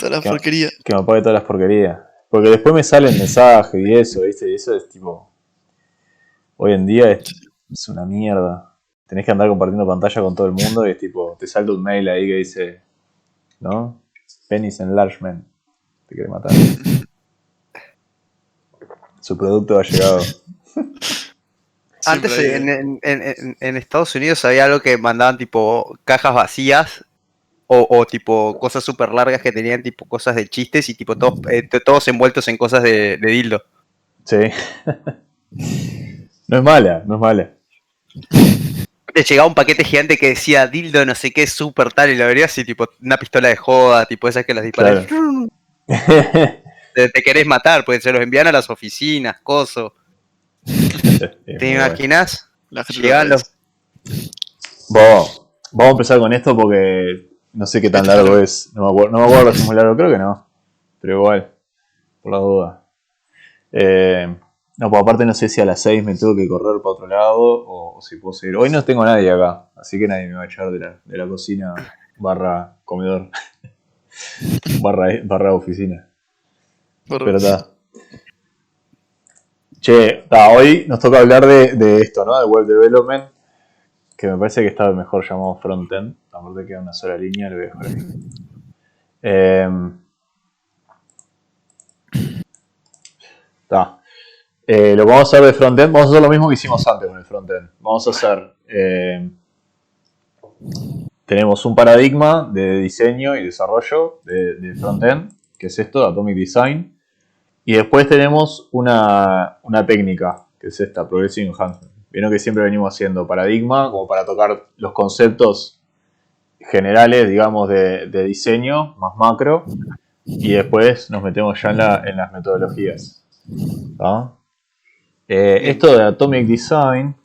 Toda la Que, porquería. que me apague todas las porquerías. Porque después me salen mensajes y eso, ¿viste? Y eso es tipo. Hoy en día es una mierda. Tenés que andar compartiendo pantalla con todo el mundo y es tipo. Te salta un mail ahí que dice. ¿No? Penis enlargement. Te quiere matar. Su producto ha llegado. Antes Siempre hay. en Estados Unidos había algo que mandaban tipo cajas vacías o tipo cosas súper largas que tenían tipo cosas de chistes y tipo todos envueltos en cosas de dildo. Sí. No es mala, no es mala. Te llegaba un paquete gigante que decía dildo no sé qué súper tal y lo verías y tipo una pistola de joda, tipo esas que las disparas. Claro. Te querés matar, pues se los envían a las oficinas, coso. Es ¿Te muy bueno. imaginas? La gente lo Llegaban los... realiza. Vamos a empezar con esto porque no sé qué tan Este es largo largo. es. No me acuerdo si es muy largo, creo que no. Pero igual, por la duda. No, pues aparte no sé si a las 6 me tengo que correr para otro lado o si puedo seguir. Hoy no tengo nadie acá, así que nadie me va a echar de la cocina barra comedor barra oficina. Pero está. Che, hoy nos toca hablar de esto, ¿no? De web development, que me parece que está mejor llamado frontend. Aparte queda una sola línea, lo voy a dejar ahí. Está. Lo que vamos a hacer de frontend, vamos a hacer lo mismo que hicimos antes con el frontend. Vamos a hacer. Tenemos un paradigma de diseño y desarrollo de frontend, que es esto, Atomic Design. Y después tenemos una técnica, que es esta, Progressive Enhancement. Vieron que siempre venimos haciendo paradigma, como para tocar los conceptos generales, digamos, de diseño, más macro. Y después nos metemos ya en las metodologías. ¿Ah? Esto de Atomic Design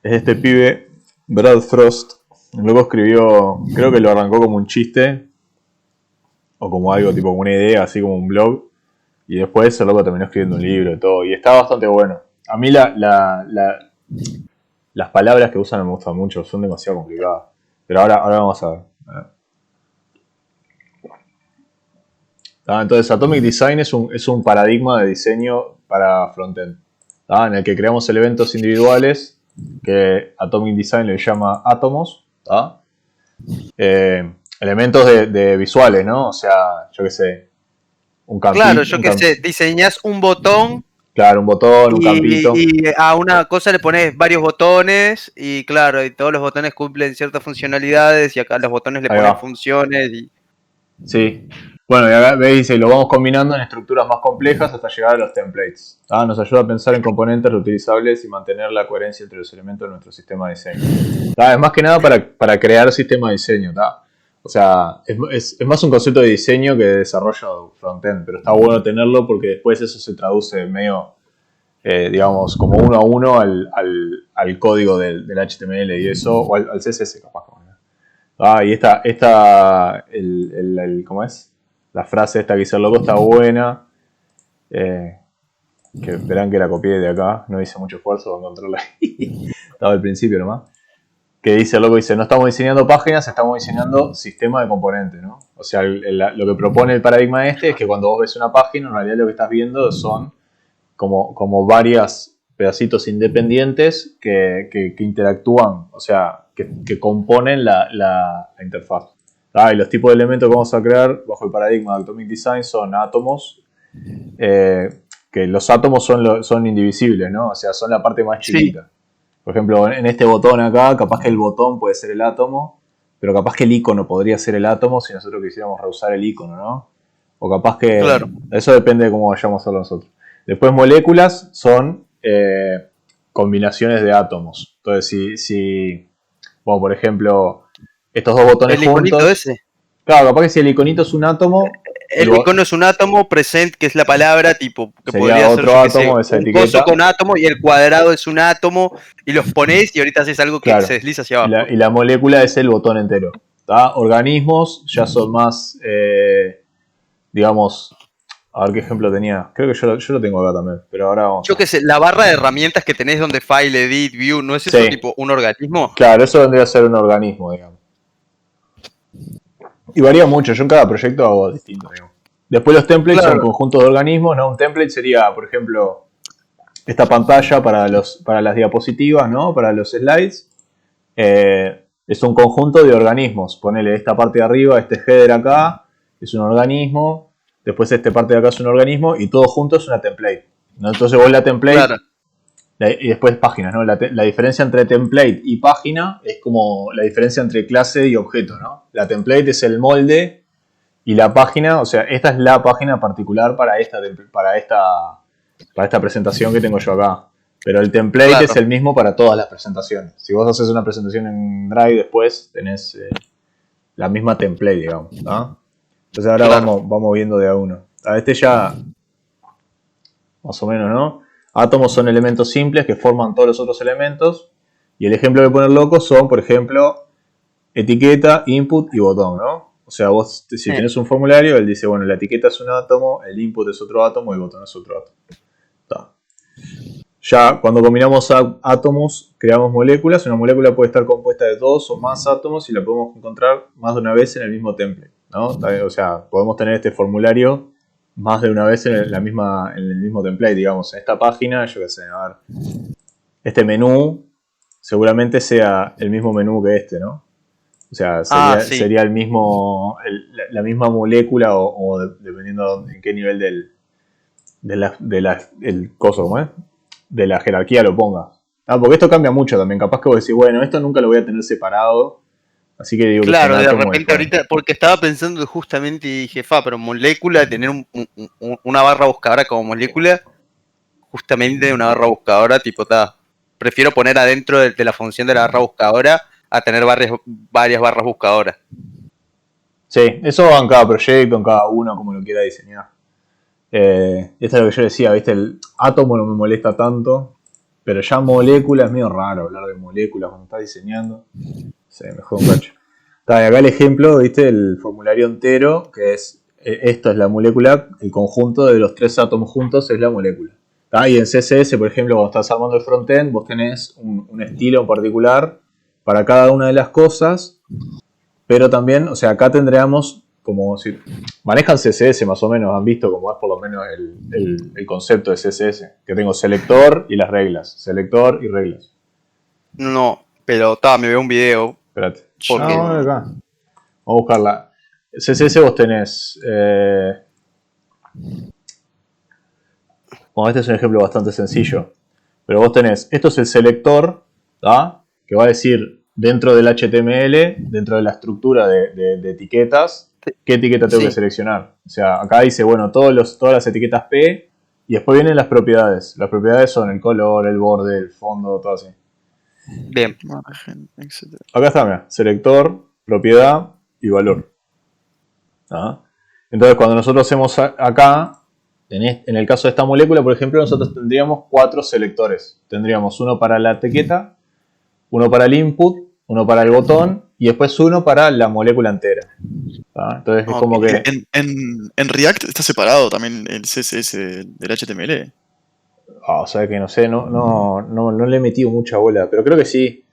es este pibe, Brad Frost. Luego escribió, creo que lo arrancó como un chiste o como algo, tipo como una idea, así como un blog. Y después el loco terminó escribiendo un libro y todo. Y está bastante bueno. A mí las palabras que usan no me gustan mucho, son demasiado complicadas. Pero ahora vamos a ver. Entonces Atomic Design es un paradigma de diseño para frontend. En el que creamos elementos individuales que Atomic Design le llama átomos. Elementos de visuales, ¿no? O sea, yo qué sé, un campito. Claro, yo qué sé, diseñas un botón Claro, un botón, un campito. y a una cosa le pones varios botones y claro, y todos los botones cumplen ciertas funcionalidades y acá los botones le Ahí pones va. funciones y... Sí. Bueno, y acá veis, dice, lo vamos combinando en estructuras más complejas hasta llegar a los templates. Nos ayuda a pensar en componentes reutilizables y mantener la coherencia entre los elementos de nuestro sistema de diseño. Es más que nada para crear sistema de diseño. O sea, es más un concepto de diseño que de desarrollo frontend, pero está bueno tenerlo porque después eso se traduce medio, digamos, como uno a uno al código del HTML y eso, o al CSS capaz. Y ¿cómo es? La frase esta que dice el loco está buena. Que verán que la copié de acá, no hice mucho esfuerzo para encontrarla ahí. Estaba al principio nomás. Que dice el loco, dice, no estamos diseñando páginas, estamos diseñando sistema de componentes, ¿no? O sea, lo que propone el paradigma este es que cuando vos ves una página, en realidad lo que estás viendo son como varios pedacitos independientes que interactúan, o sea, que componen la interfaz. Y los tipos de elementos que vamos a crear bajo el paradigma de Atomic Design son átomos, que los átomos son indivisibles, ¿no? O sea, son la parte más chiquita. Sí. Por ejemplo, en este botón acá, capaz que el botón puede ser el átomo, pero capaz que el icono podría ser el átomo si nosotros quisiéramos reusar el icono, ¿no? O capaz que... Claro. Eso depende de cómo vayamos a hacerlo nosotros. Después moléculas son combinaciones de átomos. Entonces, si bueno, por ejemplo, estos dos botones el iconito juntos... ese. Claro, capaz que si el iconito es un átomo... El icono es un átomo, present, que es la palabra, tipo, que sería podría otro ser átomo, esa un etiqueta. coso con átomo y el cuadrado es un átomo y los pones y ahorita haces algo que claro, se desliza hacia abajo. Y la molécula es el botón entero. Organismos ya son más, digamos, a ver qué ejemplo tenía. Creo que yo lo tengo acá también, pero ahora vamos. Yo qué sé, la barra de herramientas que tenés donde File, Edit, View, ¿no es eso sí. tipo un organismo? Claro, eso vendría a ser un organismo, digamos. Y varía mucho, yo en cada proyecto hago distinto, digamos. Después los templates son conjuntos de organismos, ¿no? Un template sería, por ejemplo, esta pantalla para las diapositivas, ¿no? Para los slides. Es un conjunto de organismos. Ponele esta parte de arriba, este header acá, es un organismo. Después esta parte de acá es un organismo. Y todo junto es una template, ¿no? Entonces vos la template... Y después páginas, ¿no? La diferencia entre template y página es como la diferencia entre clase y objeto, ¿no? La template es el molde y la página, o sea, esta es la página particular para esta presentación que tengo yo acá. Pero el template es el mismo para todas las presentaciones. Si vos haces una presentación en Drive después, tenés la misma template, digamos, ¿no? Entonces ahora vamos viendo de a uno. A este ya, más o menos, ¿no? Átomos son elementos simples que forman todos los otros elementos. Y el ejemplo que pone el loco son, por ejemplo, etiqueta, input y botón, ¿no? O sea, vos si tenés un formulario, él dice, bueno, la etiqueta es un átomo, el input es otro átomo y el botón es otro átomo. Está. Ya cuando combinamos átomos, creamos moléculas. Una molécula puede estar compuesta de 2 o más átomos y la podemos encontrar más de una vez en el mismo template, ¿no? O sea, podemos tener este formulario más de una vez en el mismo template, digamos. En esta página, yo qué sé, a ver, este menú seguramente sea el mismo menú que este, ¿no? O sea, sería el mismo, la misma molécula o dependiendo en qué nivel el coso, ¿cómo es? De la jerarquía lo ponga. Porque esto cambia mucho también. Capaz que vos decís, bueno, esto nunca lo voy a tener separado. Así que digo claro, que de repente ahorita, porque estaba pensando justamente y dije, pero molécula, tener una barra buscadora como molécula, justamente una barra buscadora, tipo, prefiero poner adentro de la función de la barra buscadora a tener varias barras buscadoras. Sí, eso va en cada proyecto, en cada uno, como lo quiera diseñar. Esto es lo que yo decía, ¿viste? El átomo no me molesta tanto, pero ya molécula es medio raro hablar de moléculas cuando estás diseñando. Sí, mejor un cacho. Y acá el ejemplo, ¿viste? El formulario entero, que es, esto es la molécula, el conjunto de los 3 átomos juntos es la molécula. Y en CSS, por ejemplo, cuando estás armando el frontend, vos tenés un estilo en particular para cada una de las cosas, pero también, o sea, acá tendríamos como si manejan CSS más o menos, han visto como es por lo menos el concepto de CSS, que tengo selector y las reglas, selector y reglas. No, pero me veo un video. Espérate. Acá. Vamos a buscarla. CSS vos tenés... Bueno, este es un ejemplo bastante sencillo. Pero vos tenés... Esto es el selector, ¿tá? Que va a decir dentro del HTML, dentro de la estructura de etiquetas, qué etiqueta tengo que seleccionar. O sea, acá dice, bueno, todas las etiquetas P y después vienen las propiedades. Las propiedades son el color, el borde, el fondo, todo así. Bien. Acá está, mira, selector, propiedad y valor. Entonces, cuando nosotros hacemos acá, en el caso de esta molécula, por ejemplo, nosotros tendríamos 4 selectores. Tendríamos uno para la etiqueta, uno para el input, uno para el botón y después uno para la molécula entera. Entonces es como que... En React está separado también el CSS del HTML. O sea que no sé, no le he metido mucha bola, pero creo que sí.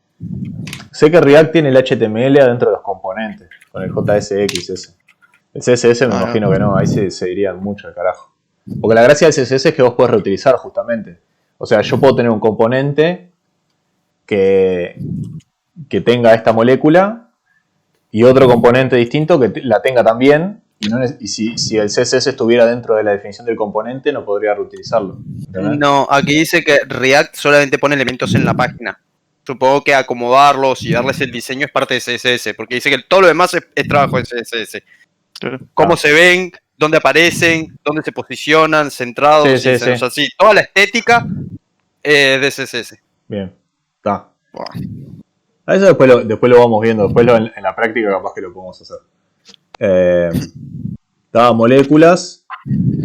Sé que React tiene el HTML adentro de los componentes, con el JSX ese. El CSS me imagino que no, ahí se iría mucho al carajo. Porque la gracia del CSS es que vos podés reutilizar justamente. O sea, yo puedo tener un componente que tenga esta molécula y otro componente distinto que la tenga también. Y si el CSS estuviera dentro de la definición del componente, no podría reutilizarlo. ¿Entendés? No, aquí dice que React solamente pone elementos en la página. Supongo que acomodarlos y darles el diseño es parte de CSS, porque dice que todo lo demás es trabajo de CSS. Cómo se ven, dónde aparecen, dónde se posicionan, centrados, o sea, sí, toda la estética de CSS. Bien, está. A eso después lo vamos viendo, después en la práctica capaz que lo podemos hacer. Moléculas,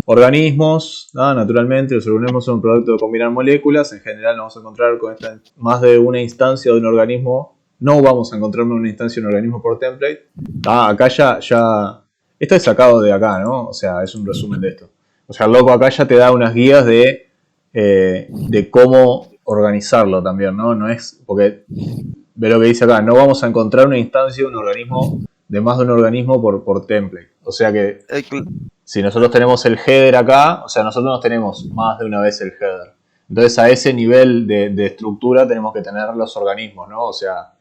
organismos, naturalmente los organismos son un producto de combinar moléculas. En general nos vamos a encontrar con más de una instancia de un organismo. No vamos a encontrarme una instancia de un organismo por template. Acá ya... Esto es sacado de acá, ¿no? O sea, es un resumen de esto. O sea, el loco acá ya te da unas guías de cómo organizarlo también, ¿no? No es... Porque ve lo que dice acá, no vamos a encontrar una instancia de un organismo de más de un organismo por template. O sea que Eh, si nosotros tenemos el header acá, o sea, nosotros nos tenemos más de una vez el header. Entonces a ese nivel de estructura tenemos que tener los organismos, ¿no? O sea,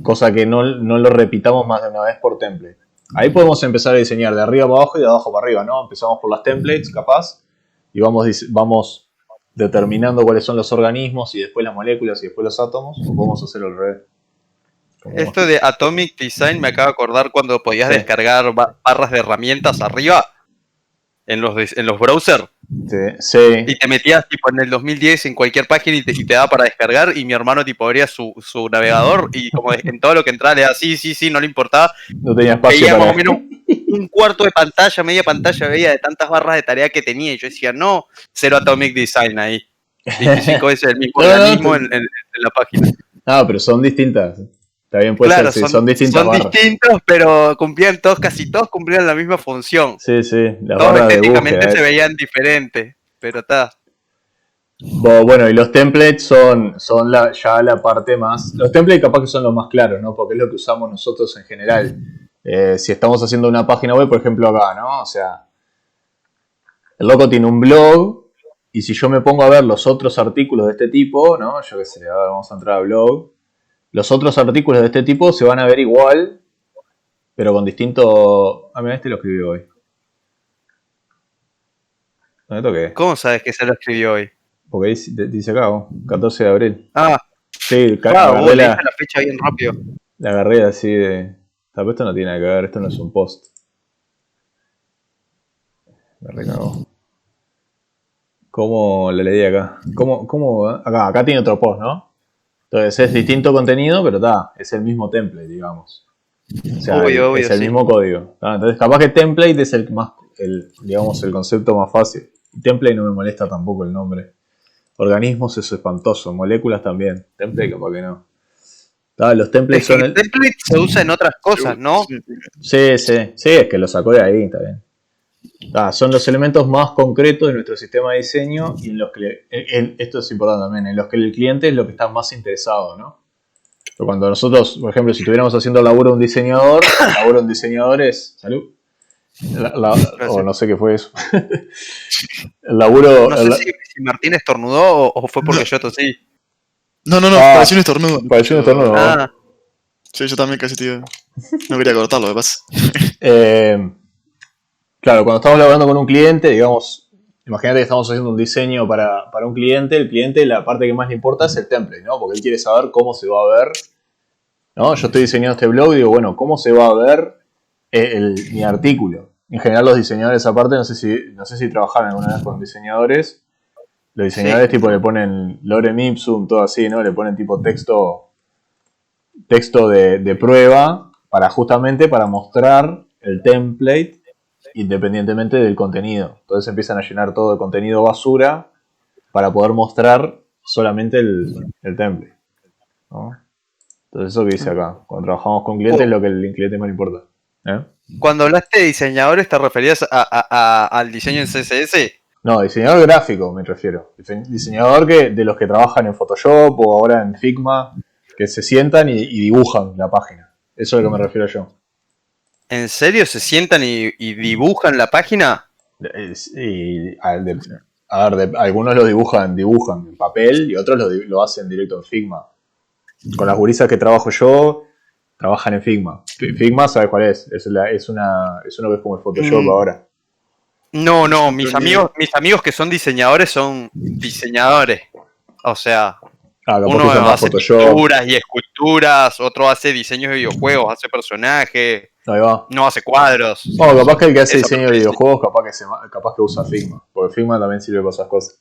cosa que no lo repitamos más de una vez por template. Ahí podemos empezar a diseñar de arriba para abajo y de abajo para arriba, ¿no? Empezamos por las templates, capaz, y vamos determinando cuáles son los organismos y después las moléculas y después los átomos, o podemos hacer al revés. Esto de Atomic Design me acaba de acordar cuando podías Sí. descargar barras de herramientas arriba en los browsers Sí. y te metías tipo en el 2010 en cualquier página y te daba para descargar y mi hermano tipo abría su navegador y como en todo lo que entraba le daba sí, no le importaba. No tenía espacio Veía para... más o menos un cuarto de pantalla, media pantalla veía de tantas barras de tarea que tenía y yo decía, no, cero Atomic Design ahí. 25 veces el mismo No, organismo en la página. No, pero son distintas. Está bien, puede Claro, ser, sí, son distintas son barras. distintos, pero casi todos cumplían la misma función. Sí, las Todos barras de estéticamente búsqueda. se veían diferentes, pero está. Bueno, y los templates son ya la parte más... Los templates capaz que son los más claros, ¿no? Porque es lo que usamos nosotros en general. Si estamos haciendo una página web, por ejemplo acá, ¿no? O sea, el loco tiene un blog y si yo me pongo a ver los otros artículos de este tipo, ¿no? Yo qué sé, a ver, vamos a entrar a blog. Los otros artículos de este tipo se van a ver igual, pero con distinto... Ah, mira, este lo escribí hoy. ¿Dónde toqué? ¿Cómo sabes que se lo escribió hoy? Porque dice acá, 14 de abril. Ah, Sí, claro, vos agarré leíste la fecha bien rápido. la agarré así de... Pero esto no tiene nada que ver, esto no es un post. Me recagó. ¿Cómo le leí acá? Acá tiene otro post, ¿no? Entonces es distinto contenido, pero es el mismo template, digamos. O sea, Obvio, es el sí. mismo código. Entonces capaz que template es el concepto más fácil. Template no me molesta tampoco el nombre. Organismos es espantoso, moléculas también. Template capaz que no. Los templates Es que son... el template se usa en otras cosas, ¿no? Sí, es que lo sacó de ahí, está bien. Son los elementos más concretos de nuestro sistema de diseño y en los que, esto es importante también, en los que el cliente es lo que está más interesado, ¿no? Pero cuando nosotros, por ejemplo, si estuviéramos haciendo laburo de un diseñador, el laburo de un diseñador es... ¿Salud? O no sé qué fue eso. El laburo... No sé si Martín estornudó o fue porque yo tosí. No, pareció un estornudo. Pareció un estornudo. Ah, Sí, yo también casi, tío. No quería cortarlo, de paso. Claro, cuando estamos laborando con un cliente, digamos, imagínate que estamos haciendo un diseño para un cliente, el cliente la parte que más le importa es el template, ¿no? Porque él quiere saber cómo se va a ver, ¿no? Yo estoy diseñando este blog y digo, bueno, ¿cómo se va a ver mi artículo? En general los diseñadores aparte, no sé si trabajaron alguna vez con diseñadores, los diseñadores sí. tipo le ponen lorem ipsum, todo así, ¿no? Le ponen tipo texto de prueba justamente para mostrar el template independientemente del contenido. Entonces empiezan a llenar todo de contenido basura para poder mostrar solamente el template, ¿no? Entonces eso que dice acá, cuando trabajamos con clientes es lo que el cliente más le importa. Cuando hablaste de diseñadores, ¿te referías al diseño en CSS? No, diseñador gráfico me refiero. Diseñador de los que trabajan en Photoshop o ahora en Figma, que se sientan y dibujan la página. Eso es a lo que me refiero yo. ¿En serio se sientan y dibujan la página? Algunos lo dibujan en papel y otros lo hacen directo en Figma. Con las gurisas que trabajo yo, trabajan en Figma. Figma, ¿sabes cuál es? Es uno que es como el Photoshop ahora. No, mis amigos que son diseñadores son diseñadores. O sea, uno hace pinturas y esculturas, otro hace diseños de videojuegos, hace personajes, Ahí va. no hace cuadros. Bueno, capaz que el que hace diseño de videojuegos, capaz que usa Figma, porque Figma también sirve para esas cosas.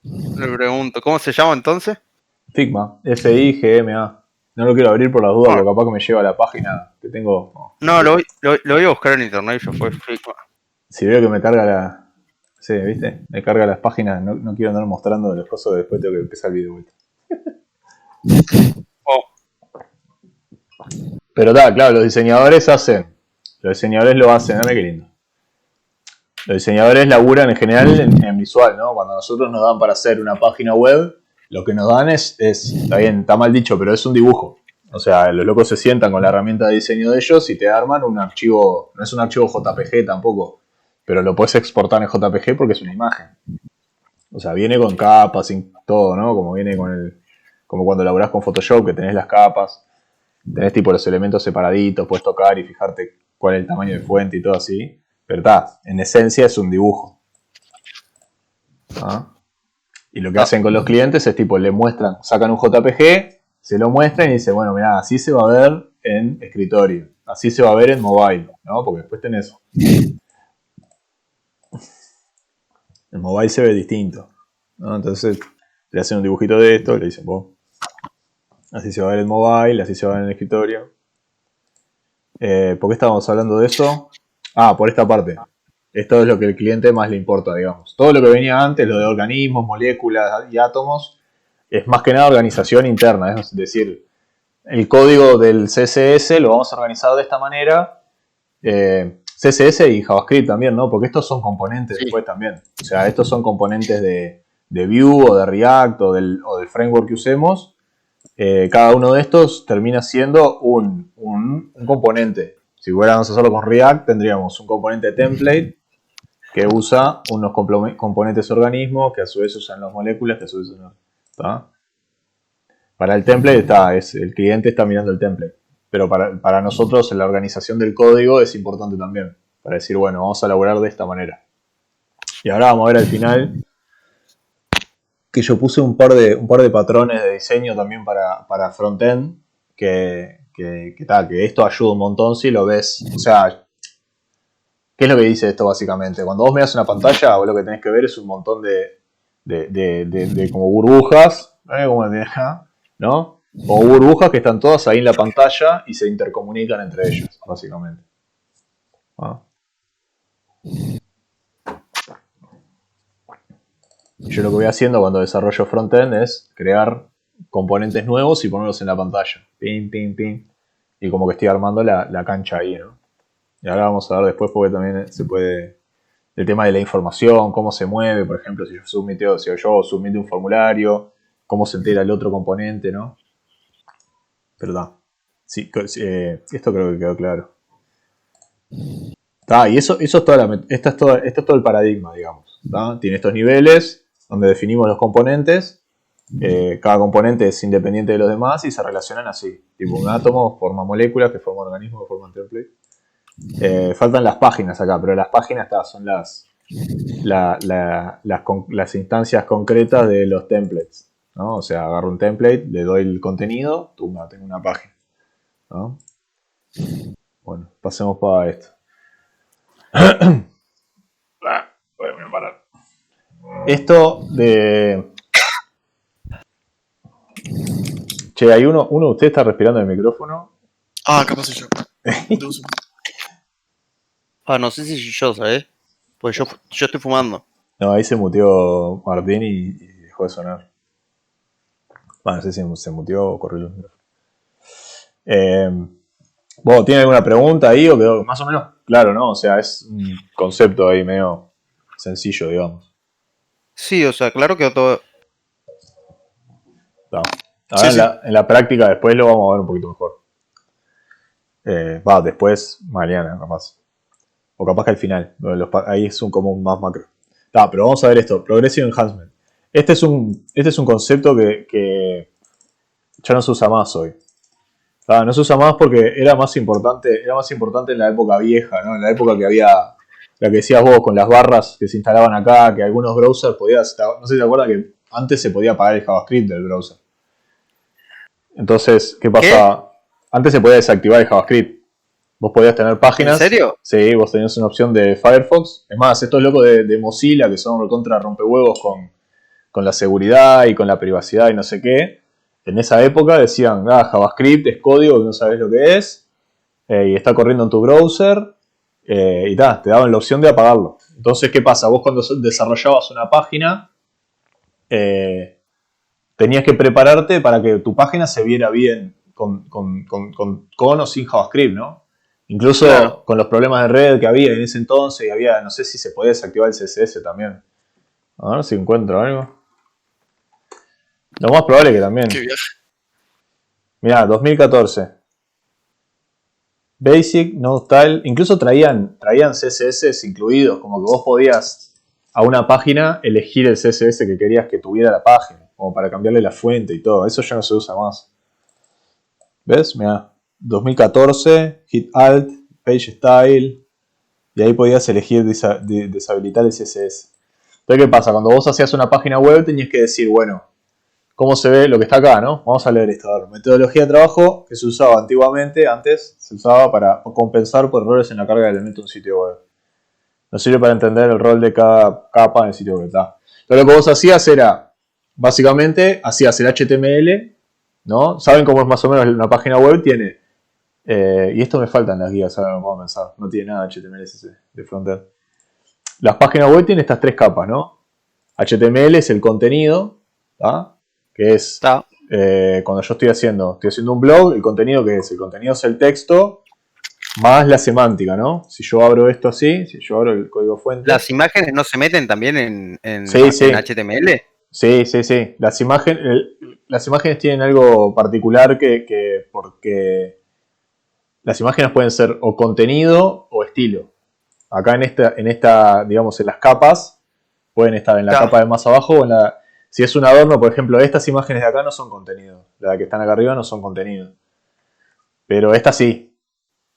Le pregunto, ¿cómo se llama entonces? Figma, Figma. No lo quiero abrir por las dudas, porque capaz que me lleva a la página que tengo. No, lo voy a buscar en internet y yo fue Figma. Si veo que me carga la... Sí, ¿viste? Me carga las páginas, no quiero andar mostrando los cosas, después tengo que empezar el video de vuelta. Pero claro, los diseñadores lo hacen, mira qué lindo. Los diseñadores laburan en general en visual, ¿no? Cuando nosotros nos dan para hacer una página web, lo que nos dan está bien, está mal dicho, pero es un dibujo. O sea, los locos se sientan con la herramienta de diseño de ellos y te arman un archivo, no es un archivo JPG tampoco, pero lo puedes exportar en JPG porque es una imagen. O sea, viene con capas y todo, ¿no? Como viene como cuando laburás con Photoshop, que tenés las capas, tenés tipo los elementos separaditos, puedes tocar y fijarte cuál es el tamaño de fuente y todo así. Pero está, en esencia es un dibujo. ¿Ah? Y lo que hacen con los clientes es tipo, le muestran, sacan un JPG, se lo muestran y dicen, bueno, mirá, así se va a ver en escritorio, así se va a ver en mobile, ¿no? Porque después tenés... El mobile se ve distinto, ¿no? Entonces le hacen un dibujito de esto, le dicen, vos, así se va a ver en mobile, así se va a ver en el escritorio. ¿Por qué estábamos hablando de eso? Ah, por esta parte. Esto es lo que al cliente más le importa, digamos. Todo lo que venía antes, lo de organismos, moléculas y átomos, es más que nada organización interna. Es decir, el código del CSS lo vamos a organizar de esta manera. CSS y JavaScript también, ¿no? Porque estos son componentes después también. O sea, estos son componentes de Vue o de React o del framework que usemos. Cada uno de estos termina siendo un componente. Si fuéramos a hacerlo con React, tendríamos un componente template que usa unos componentes organismos que a su vez usan las moléculas que a su vez usan. ¿Está? Para el template el cliente está mirando el template. Pero para nosotros la organización del código es importante también. Para decir, bueno, vamos a elaborar de esta manera. Y ahora vamos a ver al final que yo puse un par de patrones de diseño también para frontend que esto ayuda un montón si lo ves. O sea, ¿qué es lo que dice esto básicamente? Cuando vos miras una pantalla, vos lo que tenés que ver es un montón de como burbujas, como la tenés acá, ¿no? O burbujas que están todas ahí en la pantalla y se intercomunican entre ellas, básicamente. ¿Ah? Yo lo que voy haciendo cuando desarrollo frontend es crear componentes nuevos y ponerlos en la pantalla. Pim, pim, pim. Y como que estoy armando la cancha ahí, ¿no? Y ahora vamos a ver después porque también se puede... El tema de la información, cómo se mueve, por ejemplo, si yo submito un formulario, cómo se entera el otro componente, ¿no? Perdón. Sí, esto creo que quedó claro. Y eso es esto es todo el paradigma, digamos. ¿Tá? Tiene estos niveles donde definimos los componentes. Cada componente es independiente de los demás y se relacionan así. Tipo un átomo forma moléculas que forman organismos que forman template. Faltan las páginas acá, pero las páginas son las instancias concretas de los templates, ¿no? O sea, agarro un template, le doy el contenido, tengo una página, ¿no? Bueno, pasemos para esto. Voy a parar. Esto de... Che, hay uno de ustedes está respirando en el micrófono. Ah, capaz soy yo. No sé si yo, ¿sabes? Pues yo estoy fumando. No, ahí se muteó Martín y dejó de sonar. Bueno, no sé si se muteó o corrió el micrófono. ¿Vos tiene alguna pregunta ahí o quedó más o menos claro, no? O sea, es un concepto ahí medio sencillo, digamos. Sí, o sea, claro que todo... No. Ahora Sí. En la práctica después lo vamos a ver un poquito mejor. Después, mañana, capaz. O capaz que al final. Ahí es un común más macro. Pero vamos a ver esto. Progressive Enhancement. Este es un concepto que ya no se usa más hoy. No se usa más porque era más importante en la época vieja, ¿no? En la época que había, la que decías vos, con las barras que se instalaban acá, que algunos browsers podías, no sé si te acuerdas que antes se podía apagar el JavaScript del browser. Entonces, ¿qué pasaba? Antes se podía desactivar el JavaScript. Vos podías tener páginas. ¿En serio? Sí, vos tenías una opción de Firefox. Es más, estos locos de Mozilla, que son contra rompehuevos con la seguridad y con la privacidad y no sé qué. En esa época decían, JavaScript es código que no sabes lo que es. Y está corriendo en tu browser. Y te daban la opción de apagarlo. Entonces, ¿qué pasa? Vos cuando desarrollabas una página, tenías que prepararte para que tu página se viera bien con o sin JavaScript, ¿no? Incluso claro, con los problemas de red que había en ese entonces, y había, no sé si se podía desactivar el CSS también. A ver si encuentro algo. Lo más probable es que también. Qué viaje. Mirá, 2014. Basic, no style. Incluso traían CSS incluidos, como que vos podías a una página elegir el CSS que querías que tuviera la página, como para cambiarle la fuente y todo. Eso ya no se usa más. ¿Ves? Mirá, 2014, hit alt, page style, y ahí podías elegir deshabilitar el CSS. Entonces, ¿qué pasa? Cuando vos hacías una página web tenías que decir, bueno, ¿cómo se ve lo que está acá, no? Vamos a leer esto. A ver, metodología de trabajo que se usaba antiguamente, antes se usaba para compensar por errores en la carga de elementos de un sitio web. Nos sirve para entender el rol de cada capa en el sitio web. ¿Está? Entonces, lo que vos hacías era, básicamente, hacías el HTML, ¿no? ¿Saben cómo es más o menos una página web? Tiene, y esto me faltan las guías, ahora lo puedo pensar. No tiene nada de HTML de frontend. Las páginas web tienen estas tres capas, ¿no? HTML es el contenido, ¿tá? Que es cuando yo estoy haciendo un blog, el contenido que es, el contenido es el texto más la semántica, ¿no? Si yo abro esto así, si yo abro el código fuente. ¿Las imágenes no se meten también en HTML? Sí. Las imágenes tienen algo particular que porque las imágenes pueden ser o contenido o estilo. Acá en esta, digamos, en las capas, pueden estar en la capa de más abajo o en la... Si es un adorno, por ejemplo, estas imágenes de acá no son contenido. Las que están acá arriba no son contenido. Pero esta sí.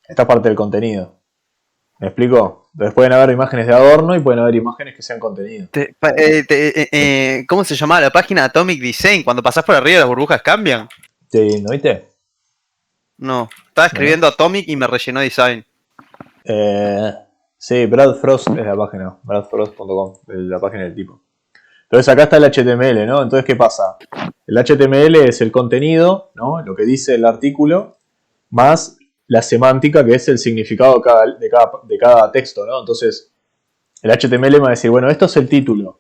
Esta es parte del contenido. ¿Me explico? Entonces pueden haber imágenes de adorno y pueden haber imágenes que sean contenido. ¿Cómo se llamaba la página? Atomic Design. Cuando pasás por arriba las burbujas cambian. ¿No viste? No. Estaba escribiendo Atomic y me rellenó Design. Sí, Brad Frost es la página. bradfrost.com, la página del tipo. Entonces acá está el HTML, ¿no? Entonces, ¿qué pasa? El HTML es el contenido, ¿no? Lo que dice el artículo, más la semántica, que es el significado de cada texto, ¿no? Entonces, el HTML me va a decir, bueno, esto es el título,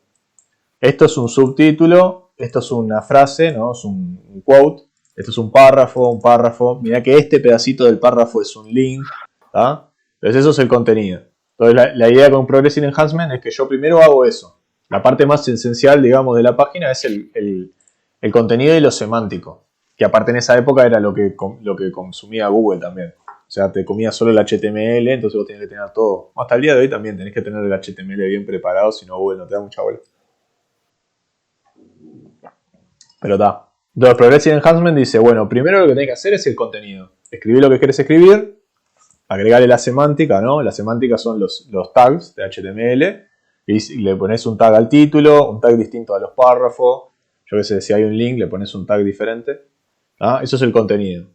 esto es un subtítulo, esto es una frase, ¿no? Es un quote, esto es un párrafo. Mirá que este pedacito del párrafo es un link, ¿tá? Entonces, eso es el contenido. Entonces, la idea con Progressive Enhancement es que yo primero hago eso. La parte más esencial, digamos, de la página es el contenido y lo semántico. Que aparte en esa época era lo que consumía Google también. O sea, te comía solo el HTML, entonces vos tenés que tener todo. Hasta el día de hoy también tenés que tener el HTML bien preparado, si no Google no te da mucha bola. Pero está. Entonces Progressive Enhancement dice, bueno, primero lo que tenés que hacer es el contenido. Escribir lo que querés escribir, agregarle la semántica, ¿no? La semántica son los tags de HTML. Y le pones un tag al título, un tag distinto a los párrafos. Yo qué sé, si hay un link, le pones un tag diferente. ¿Ah? Eso es el contenido.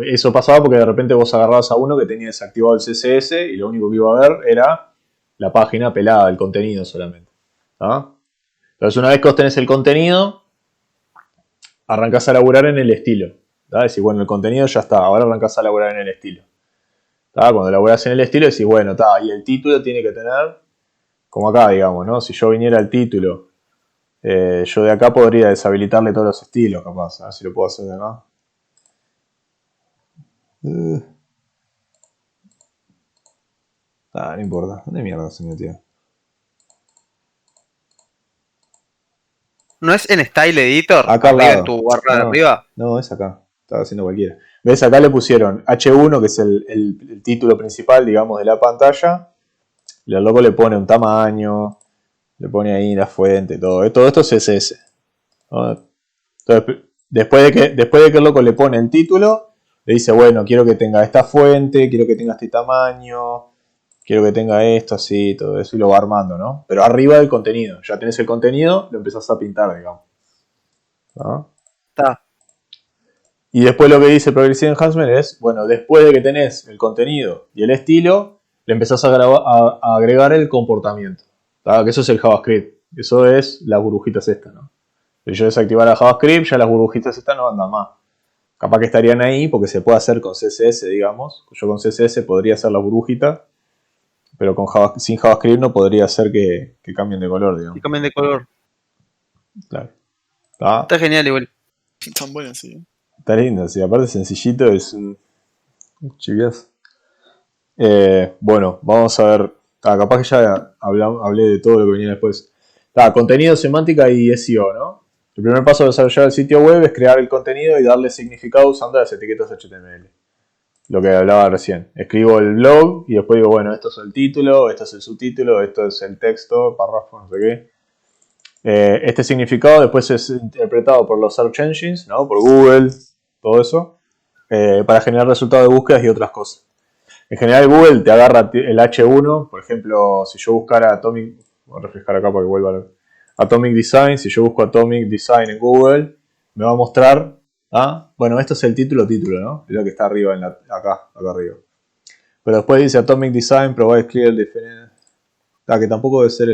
Eso pasaba porque de repente vos agarrabas a uno que tenía desactivado el CSS y lo único que iba a ver era la página pelada, el contenido solamente. ¿Ah? Entonces, una vez que vos tenés el contenido, arrancás a laburar en el estilo. ¿Ah? Decís, bueno, el contenido ya está, ahora arrancás a laburar en el estilo. ¿Ah? Cuando laburás en el estilo, decís, bueno, está, y el título tiene que tener... Como acá, digamos, ¿no? Si yo viniera al título, yo de acá podría deshabilitarle todos los estilos, capaz. A ver si lo puedo hacer de acá. No importa. ¿Dónde mierda se metió? ¿No es en Style Editor? Acá al lado. En tu barra de arriba. No, es acá. Estaba haciendo cualquiera. ¿Ves? Acá le pusieron H1, que es el título principal, digamos, de la pantalla. Y al loco le pone un tamaño, le pone ahí la fuente, todo. Todo esto es CSS. ¿No? Entonces, después de que el loco le pone el título, le dice, bueno, quiero que tenga esta fuente, quiero que tenga este tamaño, quiero que tenga esto, así, todo eso, y lo va armando, ¿no? Pero arriba del contenido. Ya tenés el contenido, lo empezás a pintar, digamos. ¿No? Está. Y después lo que dice Progressive Enhancement es, bueno, después de que tenés el contenido y el estilo, le empezás a agregar el comportamiento. ¿Tá? Que eso es el JavaScript. Eso es las burbujitas estas, ¿no? Si yo desactivara JavaScript, ya las burbujitas estas no andan más. Capaz que estarían ahí porque se puede hacer con CSS, digamos. Yo con CSS podría hacer las burbujitas, pero sin JavaScript no podría hacer que cambien de color, digamos. Que cambien de color. Claro. ¿Tá? Está genial igual. Tan bueno, sí. Está lindo, sí. Aparte sencillito, es un chiviazo. Bueno, vamos a ver. Capaz que ya hablé de todo lo que venía después. Contenido, semántica y SEO, ¿no? El primer paso de desarrollar el sitio web es crear el contenido y darle significado usando las etiquetas HTML. Lo que hablaba recién. Escribo el blog y después digo, bueno, esto es el título, esto es el subtítulo, esto es el texto, párrafo, no sé qué. Este significado después es interpretado por los search engines, ¿no? Por Google, todo eso, para generar resultados de búsquedas y otras cosas. En general Google te agarra el H1, por ejemplo, si yo buscara Atomic, voy a refrescar acá para que vuelva Atomic Design, si yo busco Atomic Design en Google, me va a mostrar, bueno, esto es el título, ¿no? Es lo que está arriba, acá arriba. Pero después dice Atomic Design provides clear definition. Que tampoco debe ser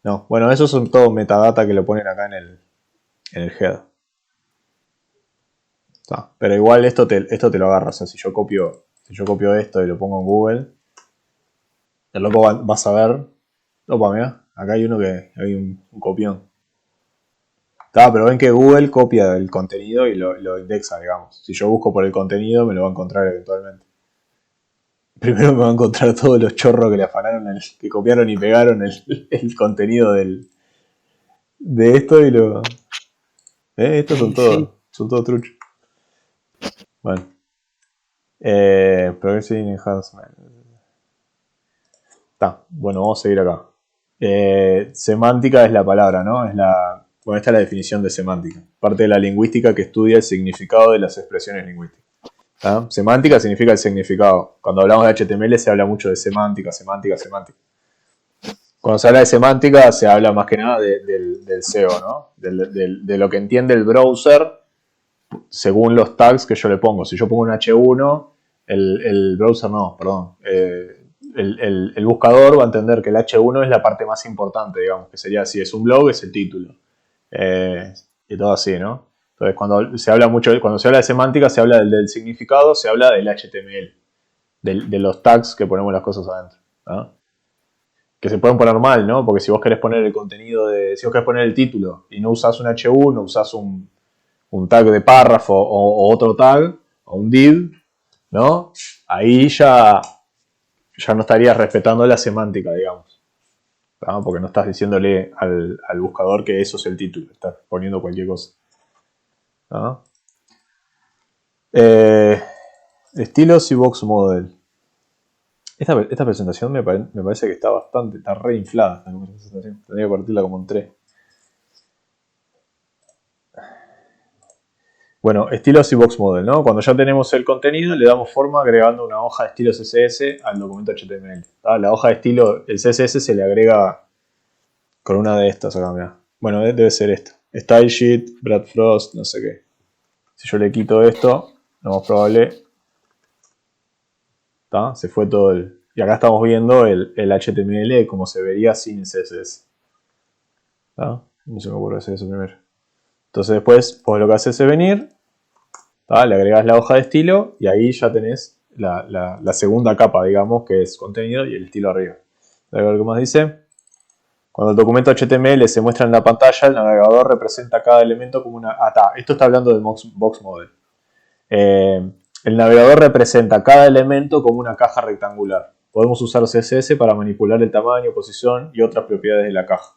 no, bueno, esos son todo metadata que lo ponen acá en el head. Pero igual esto te lo agarra. O sea, si yo copio esto y lo pongo en Google, el loco va a saber. Opa, mira, acá hay hay un copión. Pero ven que Google copia el contenido y lo indexa, digamos. Si yo busco por el contenido, me lo va a encontrar eventualmente. Primero me va a encontrar todos los chorros que le afanaron, que copiaron y pegaron el contenido de esto y lo... estos son todos truchos. Bueno. Progressive Enhancement. Bueno, vamos a seguir acá. Semántica es la palabra, ¿no? Bueno, esta es la definición de semántica. Parte de la lingüística que estudia el significado de las expresiones lingüísticas. Semántica significa el significado. Cuando hablamos de HTML se habla mucho de semántica. Cuando se habla de semántica se habla más que nada del SEO, ¿no? De lo que entiende el browser según los tags que yo le pongo. Si yo pongo un H1, el browser no, perdón. El buscador va a entender que el H1 es la parte más importante, digamos, que sería, si es un blog, es el título. Y todo así, ¿no? Entonces, cuando se habla de semántica, se habla del significado, se habla del HTML, de los tags que ponemos las cosas adentro, ¿no? Que se pueden poner mal, ¿no? Porque si vos querés poner el contenido si vos querés poner el título y no usás un H1, usás un tag de párrafo o otro tag, o un div, ¿no? Ahí ya no estarías respetando la semántica, digamos. ¿No? Porque no estás diciéndole al buscador que eso es el título, estás poniendo cualquier cosa. ¿No? Estilos y box model. Esta presentación me parece que está re inflada esta presentación. Tendría que partirla como en 3. Bueno, estilos y box model, ¿no? Cuando ya tenemos el contenido, le damos forma agregando una hoja de estilo CSS al documento HTML. La hoja de estilo, el CSS se le agrega con una de estas acá, mirá. Bueno, debe ser esta. Style Sheet, Brad Frost, no sé qué. Si yo le quito esto, lo más probable... Se fue todo y acá estamos viendo el HTML como se vería sin CSS. No se me ocurre hacer eso primero. Entonces después, pues lo que haces es venir, le agregas la hoja de estilo y ahí ya tenés la segunda capa, digamos, que es contenido y el estilo arriba. A ver qué más dice. Cuando el documento HTML se muestra en la pantalla, el navegador representa cada elemento como una... esto está hablando del box model. El navegador representa cada elemento como una caja rectangular. Podemos usar CSS para manipular el tamaño, posición y otras propiedades de la caja.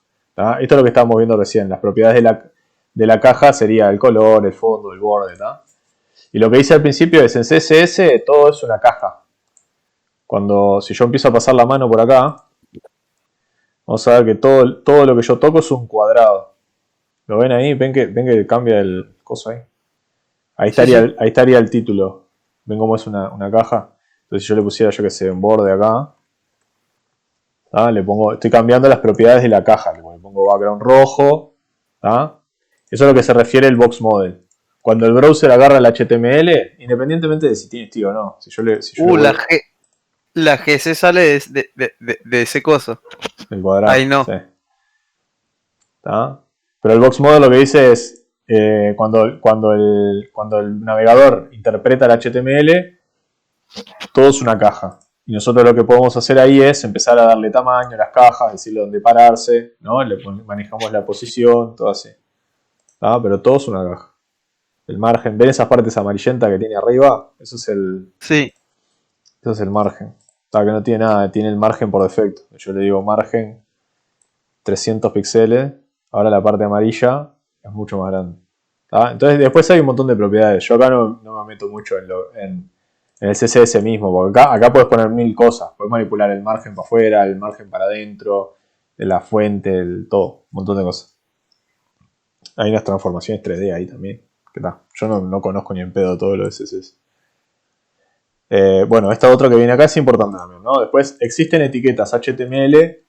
Esto es lo que estábamos viendo recién. Las propiedades de la caja sería el color, el fondo, el borde. Y lo que hice al principio es en CSS todo es una caja. Si yo empiezo a pasar la mano por acá, vamos a ver que todo lo que yo toco es un cuadrado. ¿Lo ven ahí? ¿Ven que cambia el coso ahí? Ahí estaría el título. ¿Ven cómo es una caja? Entonces si yo le pusiera, yo que sé, un borde acá, estoy cambiando las propiedades de la caja. Le pongo background rojo. Eso es a lo que se refiere el box model. Cuando el browser agarra el HTML, independientemente de si tiene estilo o no. La GC sale de ese coso. El cuadrado. Ahí no. Sí. Pero el box model lo que dice es cuando el navegador interpreta el HTML, todo es una caja. Y nosotros lo que podemos hacer ahí es empezar a darle tamaño a las cajas, decirle dónde pararse, ¿no? Manejamos la posición, todo así. Pero todo es una caja. El margen, ¿ven esas partes amarillentas que tiene arriba? Eso es eso es el margen. Que no tiene nada, tiene el margen por defecto. Yo le digo margen 300 píxeles. Ahora la parte amarilla es mucho más grande. ¿Tá? Entonces después hay un montón de propiedades. Yo acá no me meto mucho en el CSS mismo, porque acá puedes poner 1000 cosas. Puedes manipular el margen para afuera, el margen para adentro, la fuente, todo, un montón de cosas. Hay unas transformaciones 3D ahí también. ¿Qué tal? Yo no conozco ni en pedo todo lo de CSS. Bueno, esta otra que viene acá es importante también, ¿no? Después existen etiquetas HTML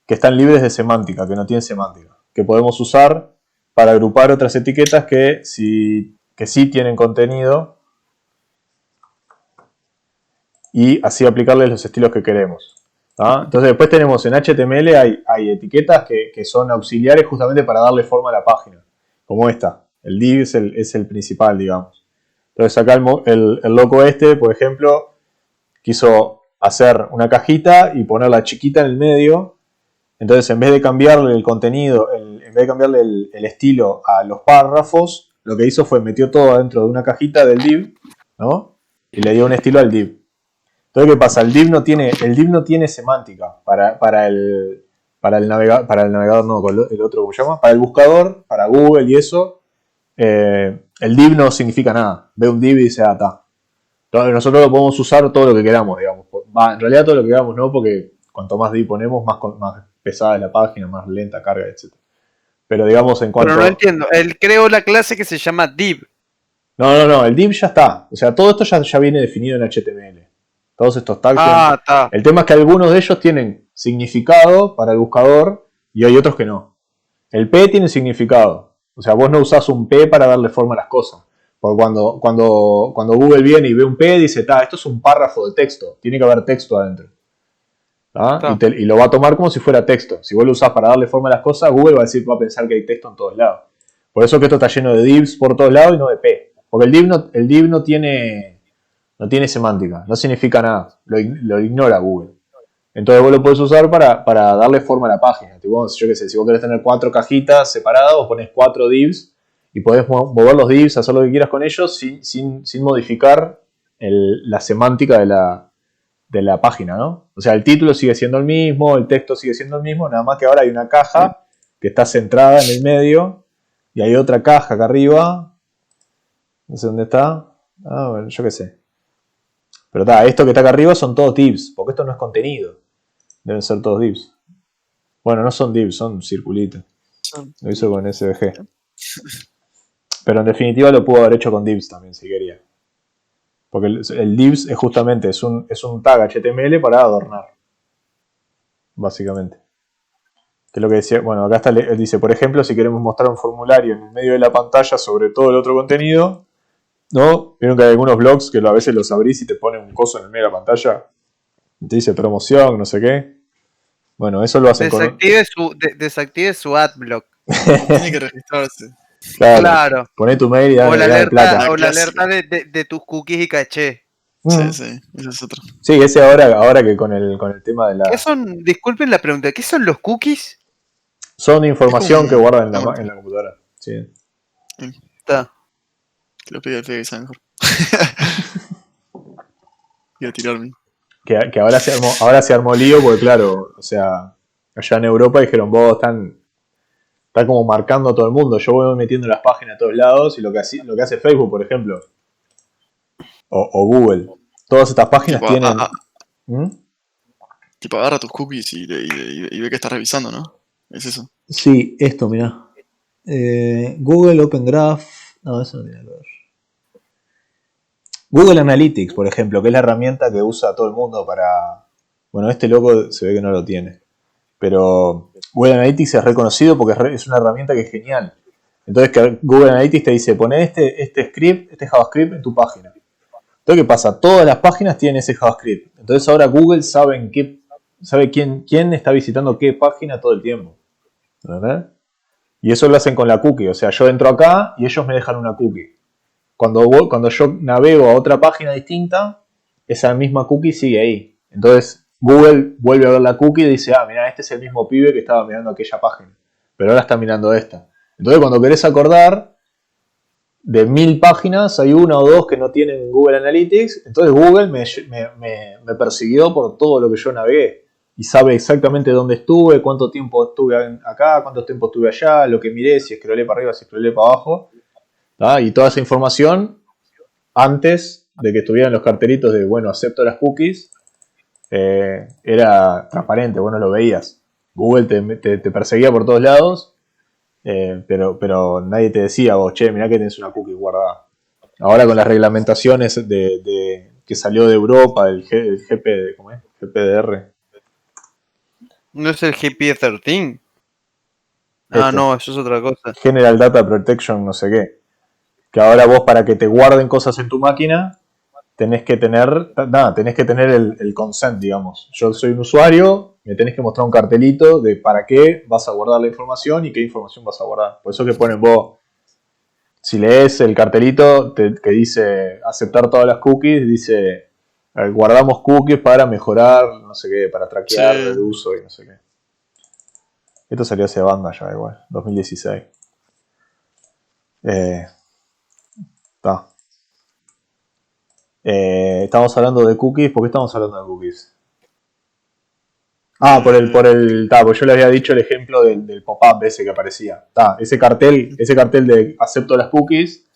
que están libres de semántica, que no tienen semántica, que podemos usar para agrupar otras etiquetas que sí tienen contenido y así aplicarles los estilos que queremos. ¿Ah? Entonces después tenemos en HTML hay etiquetas que son auxiliares justamente para darle forma a la página, como esta. El div es el principal, digamos. Entonces acá el loco este, por ejemplo, quiso hacer una cajita y ponerla chiquita en el medio. Entonces en vez de cambiarle el contenido, en vez de cambiarle el estilo a los párrafos, lo que hizo fue metió todo dentro de una cajita del div, ¿no? Y le dio un estilo al div. Entonces, ¿qué pasa? El div no tiene semántica para el navegador, no, el otro, ¿cómo se llama? Para el buscador, para Google y eso, el div no significa nada. Ve un div y dice, está. Entonces, nosotros lo podemos usar todo lo que queramos, digamos. En realidad todo lo que queramos no, porque cuanto más div ponemos, más pesada es la página, más lenta carga, etc. Pero digamos en cuanto... Pero no entiendo, él creó la clase que se llama div. No, el div ya está. O sea, todo esto ya viene definido en HTML. Todos estos tags. Está. El tema es que algunos de ellos tienen significado para el buscador y hay otros que no. El P tiene significado. O sea, vos no usás un P para darle forma a las cosas. Porque cuando Google viene y ve un P, dice, esto es un párrafo de texto. Tiene que haber texto adentro. Y lo va a tomar como si fuera texto. Si vos lo usás para darle forma a las cosas, Google va a pensar que hay texto en todos lados. Por eso que esto está lleno de divs por todos lados y no de P. Porque el div no tiene semántica, no significa nada, lo ignora Google. Entonces vos lo podés usar para darle forma a la página. Tipo, yo qué sé, si vos querés tener 4 cajitas separadas, vos pones 4 divs y podés mover los divs, hacer lo que quieras con ellos sin modificar la semántica de la página, ¿no? O sea, el título sigue siendo el mismo, el texto sigue siendo el mismo, nada más que ahora hay una caja que está centrada en el medio y hay otra caja acá arriba, no sé dónde está, bueno, yo qué sé. Pero esto que está acá arriba son todos divs, porque esto no es contenido. Deben ser todos divs. Bueno, no son divs, son circulitos. Lo hizo con SVG. Pero en definitiva lo pudo haber hecho con divs también, si quería. Porque el divs es justamente es un tag HTML para adornar. Básicamente. Que es lo que decía, bueno, acá está, dice, por ejemplo, si queremos mostrar un formulario en el medio de la pantalla sobre todo el otro contenido, ¿no? Vieron que hay algunos blogs que a veces los abrís y te ponen un coso en el medio de la pantalla. Te dice promoción, no sé qué. Bueno, eso lo hacen Desactive su adblock. Tiene que registrarse. Claro. Poné tu mail y dale plata. O la alerta de tus cookies y caché. Sí, eso es otro. Sí, ese ahora que con el tema de la... ¿Qué son? Disculpen la pregunta, ¿qué son los cookies? Son información que guardan en la computadora. Sí. Está. Que lo pide el que sabe mejor. Voy a tirarme. Que ahora se armó lío porque claro, o sea, allá en Europa dijeron, vos están como marcando a todo el mundo. Yo voy metiendo las páginas a todos lados y lo que hace Facebook, por ejemplo, o Google. Todas estas páginas tipo, tienen... Tipo, agarra tus cookies y ve que estás revisando, ¿no? Es eso. Sí, esto, mirá. Google Open Graph. No, eso no tiene que ver. Google Analytics, por ejemplo, que es la herramienta que usa todo el mundo para... Bueno, este loco se ve que no lo tiene. Pero Google Analytics es reconocido porque es una herramienta que es genial. Entonces que Google Analytics te dice, poné este script, este JavaScript en tu página. Entonces, ¿qué pasa? Todas las páginas tienen ese JavaScript. Entonces ahora Google sabe quién está visitando qué página todo el tiempo. ¿Verdad? Y eso lo hacen con la cookie. O sea, yo entro acá y ellos me dejan una cookie. Cuando yo navego a otra página distinta, esa misma cookie sigue ahí. Entonces Google vuelve a ver la cookie y dice, mira, este es el mismo pibe que estaba mirando aquella página. Pero ahora está mirando esta. Entonces cuando querés acordar, de 1000 páginas hay una o dos que no tienen Google Analytics. Entonces Google me persiguió por todo lo que yo navegué. y sabe exactamente dónde estuve, cuánto tiempo estuve acá, cuánto tiempo estuve allá, lo que miré, si scrollé para arriba, si scrollé para abajo, ¿tá? Y toda esa información antes de que estuvieran los cartelitos de, bueno, acepto las cookies, era transparente, vos no lo veías. Google te perseguía por todos lados, pero nadie te decía, vos, che, mirá que tenés una cookie guardada. Ahora con las reglamentaciones que salió de Europa, el ¿cómo es? GPDR. ¿No es el GP13? Ah, no, eso es otra cosa. General Data Protection, no sé qué. Que ahora vos, para que te guarden cosas en tu máquina, tenés que tener el consent, digamos. Yo soy un usuario, me tenés que mostrar un cartelito de para qué vas a guardar la información y qué información vas a guardar. Por eso que ponen vos, si lees el cartelito que dice aceptar todas las cookies, dice guardamos cookies para mejorar, no sé qué, para traquear el uso y no sé qué. Esto salió hace banda ya igual, 2016. Estamos hablando de cookies. ¿Por qué estamos hablando de cookies? Ah, porque yo le había dicho el ejemplo del pop-up ese que aparecía. Ese cartel de acepto las cookies,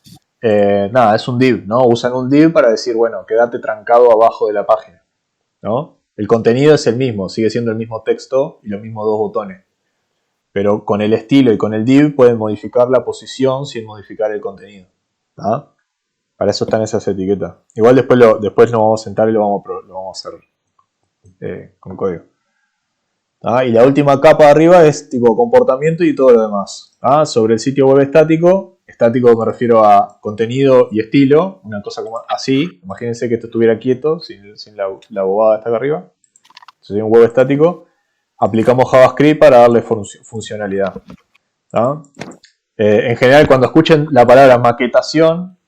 es un div, ¿no? Usan un div para decir, bueno, quédate trancado abajo de la página, ¿no? El contenido es el mismo, sigue siendo el mismo texto y los mismos dos botones. Pero con el estilo y con el div pueden modificar la posición sin modificar el contenido. ¿Ah? Para eso están esas etiquetas. Igual después nos vamos a sentar y lo vamos a hacer con código. ¿Ah? Y la última capa de arriba es tipo comportamiento y todo lo demás. ¿Ah? Sobre el sitio web estático. Estático me refiero a contenido y estilo. Una cosa como así. Imagínense que esto estuviera quieto sin la bobada esta acá arriba. Sería un web estático. Aplicamos JavaScript para darle funcionalidad. ¿Ah? En general, cuando escuchen la palabra maquetación,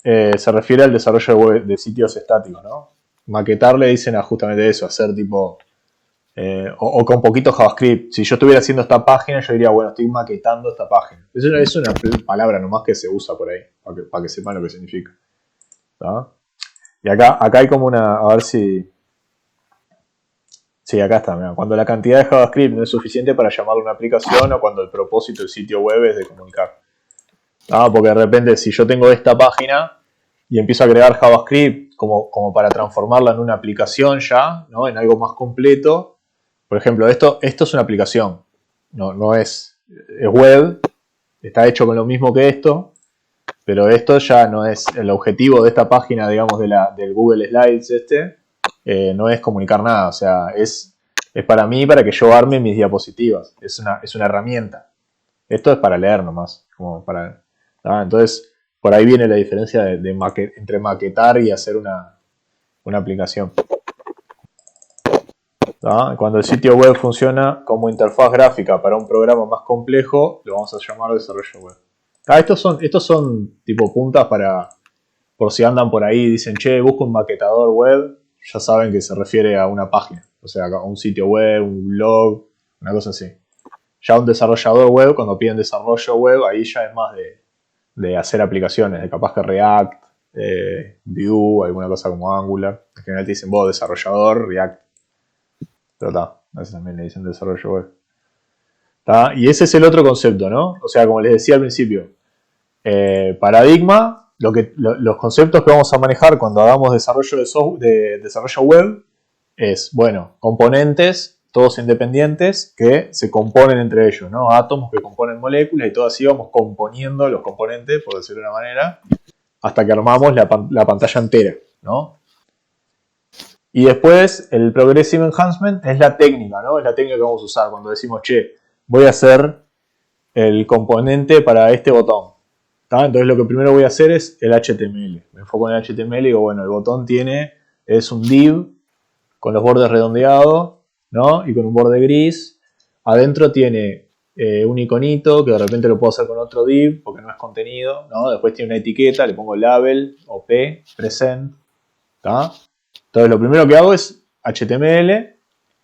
se refiere al desarrollo de sitios estáticos, ¿no? Maquetar le dicen a justamente eso, hacer tipo... o con poquito JavaScript. Si yo estuviera haciendo esta página, yo diría, bueno, estoy maquetando esta página. Es una palabra nomás que se usa por ahí, para que sepan lo que significa. ¿Tá? Y acá hay como una... A ver si... Sí, acá está. Mira. Cuando la cantidad de JavaScript no es suficiente para llamarle una aplicación o cuando el propósito del sitio web es de comunicar. Porque de repente si yo tengo esta página y empiezo a agregar JavaScript como para transformarla en una aplicación ya, ¿no? En algo más completo. Por ejemplo, esto es una aplicación. No es web. Está hecho con lo mismo que esto. Pero esto ya no es el objetivo de esta página, digamos, del Google Slides no es comunicar nada. O sea, es para mí, para que yo arme mis diapositivas. Es una herramienta. Esto es para leer nomás. Como para... Entonces, por ahí viene la diferencia entre maquetar y hacer una aplicación. Cuando el sitio web funciona como interfaz gráfica para un programa más complejo, lo vamos a llamar desarrollo web. Estos son tipo puntas por si andan por ahí y dicen, che, busco un maquetador web, ya saben que se refiere a una página. O sea, a un sitio web, un blog, una cosa así. Ya un desarrollador web, cuando piden desarrollo web, ahí ya es más de hacer aplicaciones, de capaz que React, Vue, alguna cosa como Angular. En general te dicen vos, desarrollador, React. Pero a veces también le dicen desarrollo web. Y ese es el otro concepto, ¿no? O sea, como les decía al principio, paradigma, los conceptos que vamos a manejar cuando hagamos desarrollo desarrollo web es, bueno, componentes, todos independientes, que se componen entre ellos, ¿no? Átomos que componen moléculas y todo así vamos componiendo los componentes, por decirlo de una manera, hasta que armamos la pantalla entera, ¿no? Y después el Progressive Enhancement es la técnica, ¿no? Es la técnica que vamos a usar cuando decimos, che, voy a hacer el componente para este botón. Entonces lo que primero voy a hacer es el HTML. Me enfoco en el HTML y digo, bueno, el botón es un div con los bordes redondeados, ¿no? Y con un borde gris. Adentro tiene un iconito que de repente lo puedo hacer con otro div porque no es contenido, ¿no? Después tiene una etiqueta, le pongo label o p, present, ¿tá? Entonces lo primero que hago es HTML.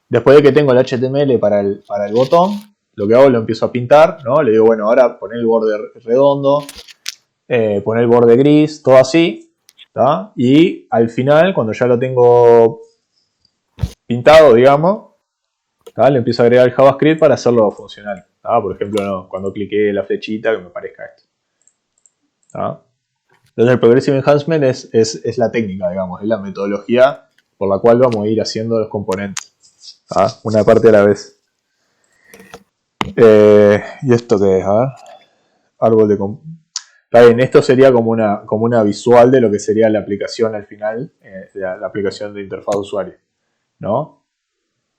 Después de que tengo el HTML para el botón, lo que hago lo empiezo a pintar, ¿no? Le digo, bueno, ahora poner el borde redondo, poner el borde gris, todo así, ¿tá? Y al final, cuando ya lo tengo pintado, digamos, Le empiezo a agregar el JavaScript para hacerlo funcional. Por ejemplo, no, cuando cliqué la flechita que me parezca esto. Entonces el Progressive Enhancement es la técnica, digamos, es la metodología por la cual vamos a ir haciendo los componentes. Una parte a la vez. ¿Y esto qué es? A ver. Árbol de Está bien, esto sería como una visual de lo que sería la aplicación al final, la aplicación de interfaz de usuario, ¿no?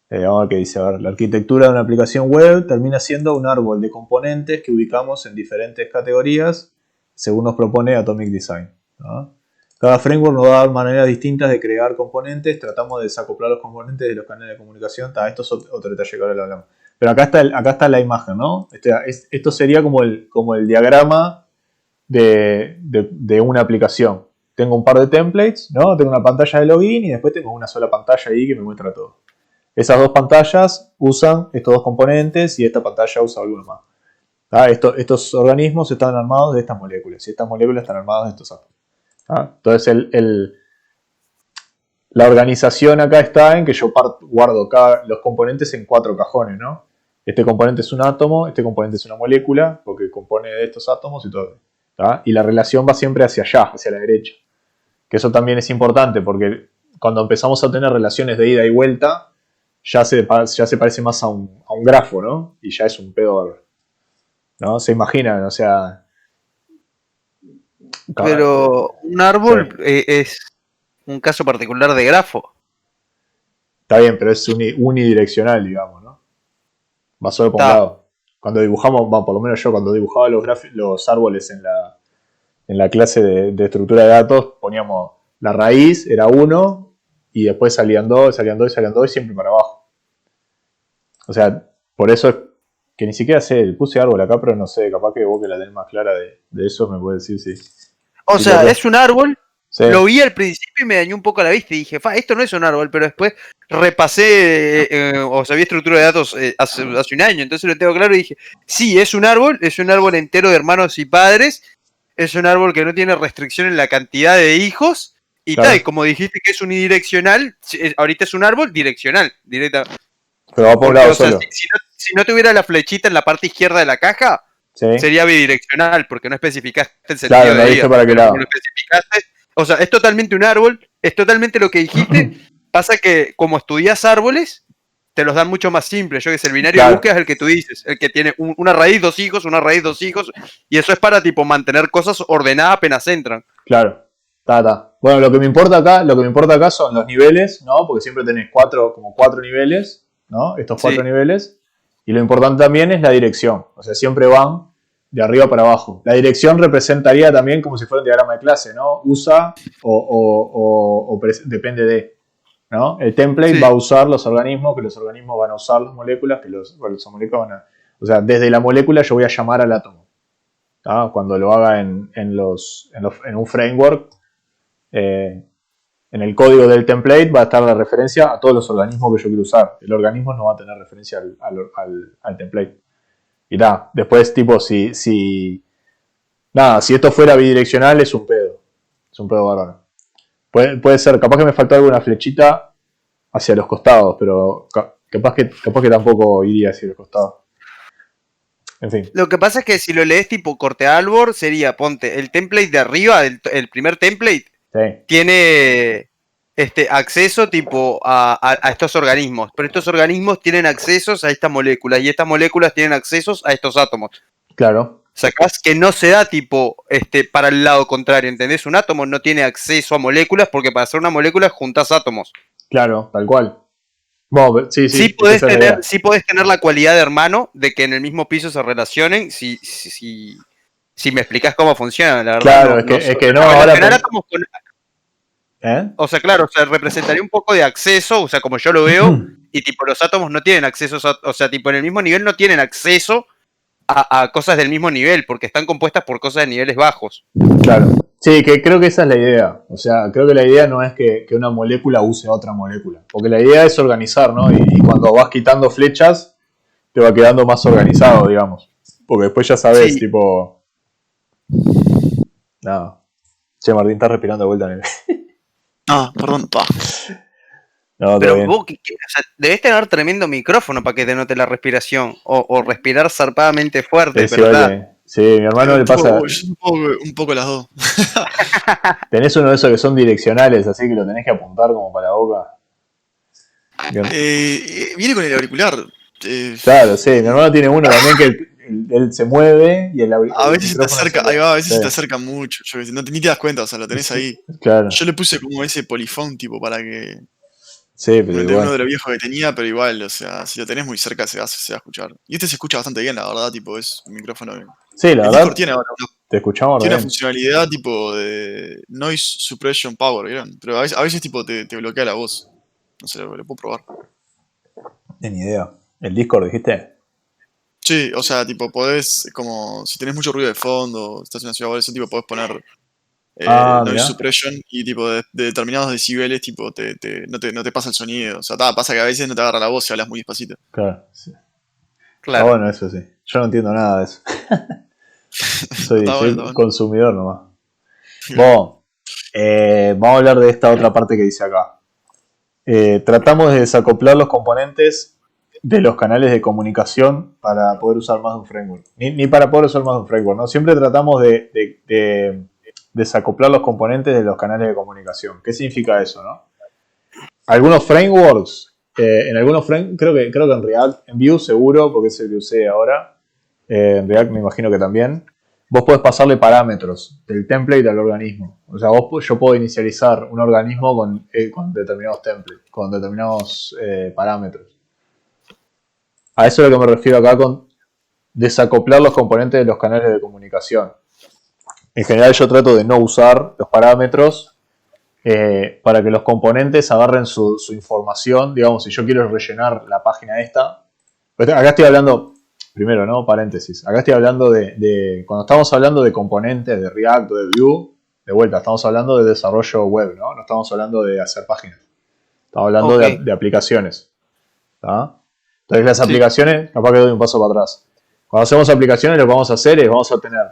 Vamos a ver qué dice. A ver, la arquitectura de una aplicación web termina siendo un árbol de componentes que ubicamos en diferentes categorías según nos propone Atomic Design, ¿no? Cada framework nos va a dar maneras distintas de crear componentes. Tratamos de desacoplar los componentes de los canales de comunicación. Esto es otro detalle que ahora lo hablamos. Pero acá está la imagen, ¿no? Esto sería como el diagrama de una aplicación. Tengo un par de templates, ¿no? Tengo una pantalla de login y después tengo una sola pantalla ahí que me muestra todo. Esas dos pantallas usan estos dos componentes y esta pantalla usa alguno más. Estos organismos están armados de estas moléculas y estas moléculas están armadas de estos átomos. Entonces la organización acá está en que yo guardo los componentes en 4 cajones, ¿no? Este componente es un átomo, este componente es una molécula, porque compone de estos átomos y todo. Y la relación va siempre hacia allá, hacia la derecha. Que eso también es importante, porque cuando empezamos a tener relaciones de ida y vuelta, ya se parece más a un grafo, ¿no? Y ya es un pedo, ¿no? Se imaginan, o sea... Pero un árbol es un caso particular de grafo. Está bien, pero es unidireccional, digamos, ¿no? Va solo por un lado. Cuando dibujamos, por lo menos yo cuando dibujaba los árboles en la clase de estructura de datos, poníamos la raíz, era 1, y después salían 2, salían 2, salían 2, y siempre para abajo. O sea, por eso es que ni siquiera sé, puse árbol acá, pero no sé, capaz que vos que la tenés más clara de eso me puedes decir si... O sea, es un árbol, sí. Lo vi al principio y me dañó un poco la vista y dije, esto no es un árbol, pero después repasé, o sea, vi estructura de datos hace un año, entonces lo tengo claro y dije, sí, es un árbol entero de hermanos y padres, es un árbol que no tiene restricción en la cantidad de hijos, y claro. tal, como dijiste que es unidireccional, ahorita es un árbol direccional, directa. Pero va por un lado sea, solo. Si no tuviera la flechita en la parte izquierda de la caja, sí. sería bidireccional, porque no especificaste el sentido claro, no de dije para qué lado. Lo especificaste. O sea, es totalmente un árbol, es totalmente lo que dijiste. Pasa que como estudias árboles, te los dan mucho más simples. Yo que sé, el binario de búsqueda es el que tú dices, el que tiene una raíz, 2 hijos, una raíz, 2 hijos, y eso es para tipo mantener cosas ordenadas apenas entran. Claro. Bueno, lo que me importa acá son los niveles, ¿no? Porque siempre tenés como 4 niveles, ¿no? Estos 4 niveles. Y lo importante también es la dirección. O sea, siempre van de arriba para abajo. La dirección representaría también como si fuera un diagrama de clase, ¿no? Usa o depende de, ¿no? El template va a usar los organismos, que los organismos van a usar las moléculas, que las moléculas van a... O sea, desde la molécula yo voy a llamar al átomo. Cuando lo haga en un framework, en el código del template va a estar la referencia a todos los organismos que yo quiero usar. El organismo no va a tener referencia al template. Y nada, después tipo si esto fuera bidireccional es un pedo. Es un pedo bárbaro. Puede ser, capaz que me faltó alguna flechita hacia los costados, pero capaz que tampoco iría hacia los costados. En fin. Lo que pasa es que si lo lees tipo corte árbol, sería, ponte, el template de arriba, el primer template, tiene acceso tipo a estos organismos, pero estos organismos tienen accesos a estas moléculas y estas moléculas tienen accesos a estos átomos. Claro. Sacás que no se da tipo para el lado contrario, ¿entendés? Un átomo no tiene acceso a moléculas porque para hacer una molécula juntás átomos. Claro, tal cual. Bueno, sí podés tener la cualidad de hermano, de que en el mismo piso se relacionen, si me explicás cómo funciona, la verdad. Claro, es que no ahora... átomos con... O sea, claro, representaría un poco de acceso, o sea, como yo lo veo, y tipo los átomos no tienen acceso, o sea, tipo en el mismo nivel no tienen acceso a cosas del mismo nivel, porque están compuestas por cosas de niveles bajos. Claro. Sí, que creo que esa es la idea. O sea, creo que la idea no es que una molécula use a otra molécula. Porque la idea es organizar, ¿no? Y cuando vas quitando flechas, te va quedando más organizado, digamos. Porque después ya sabes, tipo... Nada. Che, Martín, estás respirando de vuelta en el... Perdón, No, todo Pero bien. vos, o sea, debés tener tremendo micrófono para que te note la respiración. O respirar zarpadamente fuerte, Es pero igual está. que. Sí, mi hermano le pasa. Un poco las dos. Tenés uno de esos que son direccionales, así que lo tenés que apuntar como para la boca. Viene con el auricular. Claro, sí, mi hermano tiene uno también que él se mueve y A el veces se te micrófono se acerca, le. ahí va, a veces Sí, se te acerca mucho. Yo qué sé, ni te das cuenta, o sea, lo tenés ahí. claro. Yo le puse como ese polifón, tipo, para que. Sí, pero Uno igual. de los viejos que tenía, pero igual, o sea, si lo tenés muy cerca se va a escuchar. Y este se escucha bastante bien, la verdad, tipo, es un micrófono. Sí, la El Discord verdad, tiene ahora te escuchamos re tiene una bien. funcionalidad tipo de noise suppression power, ¿vieron? Pero a veces tipo te bloquea la voz. No sé, lo puedo probar. Ni idea. ¿El Discord dijiste? Sí, o sea, tipo, podés, como, si tenés mucho ruido de fondo, estás en una ciudad o eso, tipo, podés poner Ah, noise mirá. suppression y tipo de determinados decibeles, tipo, no te pasa el sonido. O sea, pasa que a veces no te agarra la voz si hablas muy despacito. Claro, sí. Está Claro. bueno eso, sí. Yo no entiendo nada de eso. Está bueno, está Soy bueno. consumidor nomás. Bueno, vamos a hablar de esta otra parte que dice acá. Tratamos de desacoplar los componentes de los canales de comunicación para poder usar más de un framework. Ni para poder usar más de un framework, ¿no? Siempre tratamos de desacoplar los componentes de los canales de comunicación. ¿Qué significa eso, no? Algunos frameworks, creo que en React, en Vue seguro, porque es el que usé ahora, en React me imagino que también, vos podés pasarle parámetros del template al organismo. O sea, yo puedo inicializar un organismo con determinados templates, con determinados parámetros. A eso es a lo que me refiero acá con desacoplar los componentes de los canales de comunicación. En general yo trato de no usar los parámetros para que los componentes agarren su información. Digamos, si yo quiero rellenar la página esta, acá estoy hablando, primero, ¿no? Paréntesis. Acá estoy hablando cuando estamos hablando de componentes de React o de Vue, de vuelta, estamos hablando de desarrollo web, ¿no? No estamos hablando de hacer páginas. Estamos hablando Ok. de aplicaciones. ¿Tá? Entonces las Sí. aplicaciones, capaz que doy un paso para atrás. Cuando hacemos aplicaciones, lo que vamos a hacer es, vamos a tener,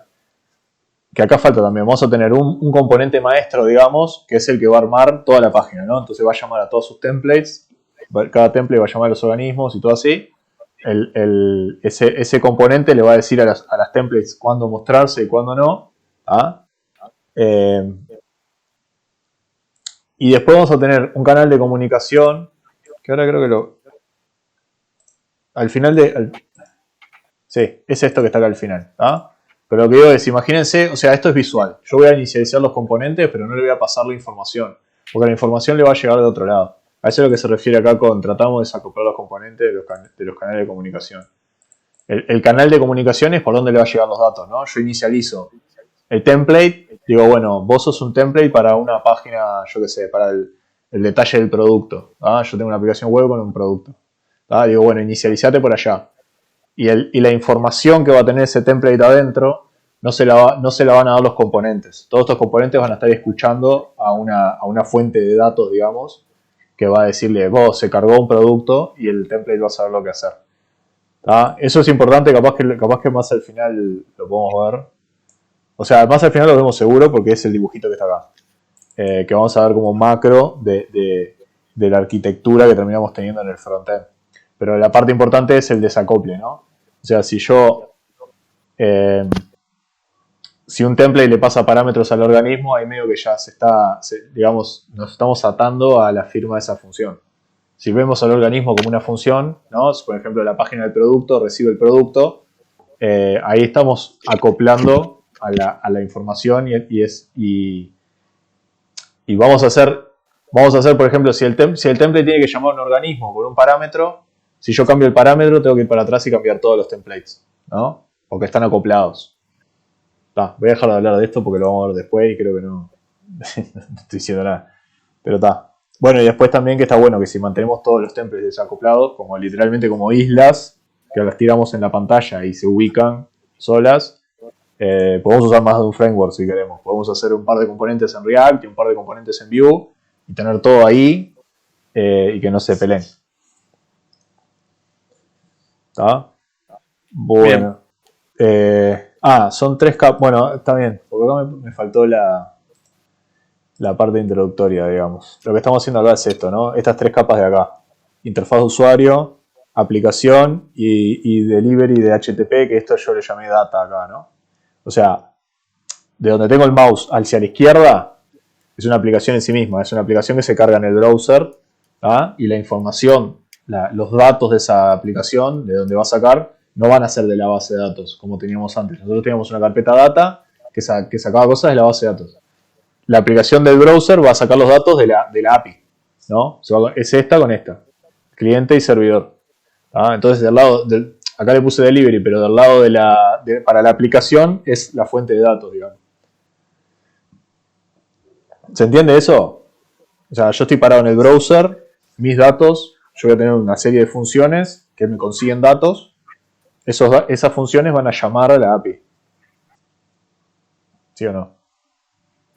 que acá falta también, vamos a tener un componente maestro, digamos, que es el que va a armar toda la página, ¿no? Entonces va a llamar a todos sus templates, cada template va a llamar a los organismos y todo así. Ese componente le va a decir a las templates cuándo mostrarse y cuándo no. ¿Ah? Y después vamos a tener un canal de comunicación, que ahora creo que al final sí, es esto que está acá al final. ¿Ah? Pero lo que digo es, imagínense, o sea, esto es visual. Yo voy a inicializar los componentes, pero no le voy a pasar la información. Porque la información le va a llegar de otro lado. A eso es lo que se refiere acá con tratamos de desacoplar los componentes de los canales de comunicación. El canal de comunicación es por donde le va a llegar los datos, ¿no? Yo inicializo el template, digo, bueno, vos sos un template para una página, yo qué sé, para el detalle del producto. ¿Ah? Yo tengo una aplicación web con un producto. ¿Ah? Digo, bueno, inicializate por allá. Y la información que va a tener ese template adentro no se la van a dar los componentes. Todos estos componentes van a estar escuchando a una fuente de datos, digamos, que va a decirle, vos se cargó un producto y el template va a saber lo que hacer. ¿Tá? Eso es importante, capaz que más al final lo podemos ver. O sea, más al final lo vemos seguro porque es el dibujito que está acá. Que vamos a ver como macro de la arquitectura que terminamos teniendo en el frontend. Pero la parte importante es el desacople, ¿no? O sea, si un template le pasa parámetros al organismo, ahí medio que ya digamos, nos estamos atando a la firma de esa función. Si vemos al organismo como una función, ¿no? Por ejemplo, la página del producto recibe el producto, ahí estamos acoplando a la información y vamos a hacer, por ejemplo, si el template tiene que llamar a un organismo por un parámetro, si yo cambio el parámetro, tengo que ir para atrás y cambiar todos los templates, ¿no? Porque están acoplados. Voy a dejar de hablar de esto porque lo vamos a ver después y creo que no estoy diciendo nada. Pero está. Bueno, y después también que está bueno que si mantenemos todos los templates desacoplados, como literalmente como islas, que las tiramos en la pantalla y se ubican solas, podemos usar más de un framework si queremos. Podemos hacer un par de componentes en React y un par de componentes en Vue y tener todo ahí y que no se peleen. ¿Está? Bueno. Son 3 capas. Bueno, está bien, porque acá me faltó la parte introductoria, digamos. Lo que estamos haciendo acá es esto, ¿no? Estas 3 capas de acá. Interfaz de usuario, aplicación y delivery de HTTP, que esto yo le llamé data acá, ¿no? O sea, de donde tengo el mouse hacia la izquierda, es una aplicación en sí misma. Es una aplicación que se carga en el browser, ¿ah? Y la información, los datos de esa aplicación, de donde va a sacar, no van a ser de la base de datos, como teníamos antes. Nosotros teníamos una carpeta data que sacaba cosas de la base de datos. La aplicación del browser va a sacar los datos de la API, ¿no? Es esta con esta, cliente y servidor. ¿Ah? Entonces, acá le puse delivery, pero del lado para la aplicación es la fuente de datos, digamos. ¿Se entiende eso? O sea, yo estoy parado en el browser, mis datos, yo voy a tener una serie de funciones que me consiguen datos. Esas funciones van a llamar a la API. ¿Sí o no?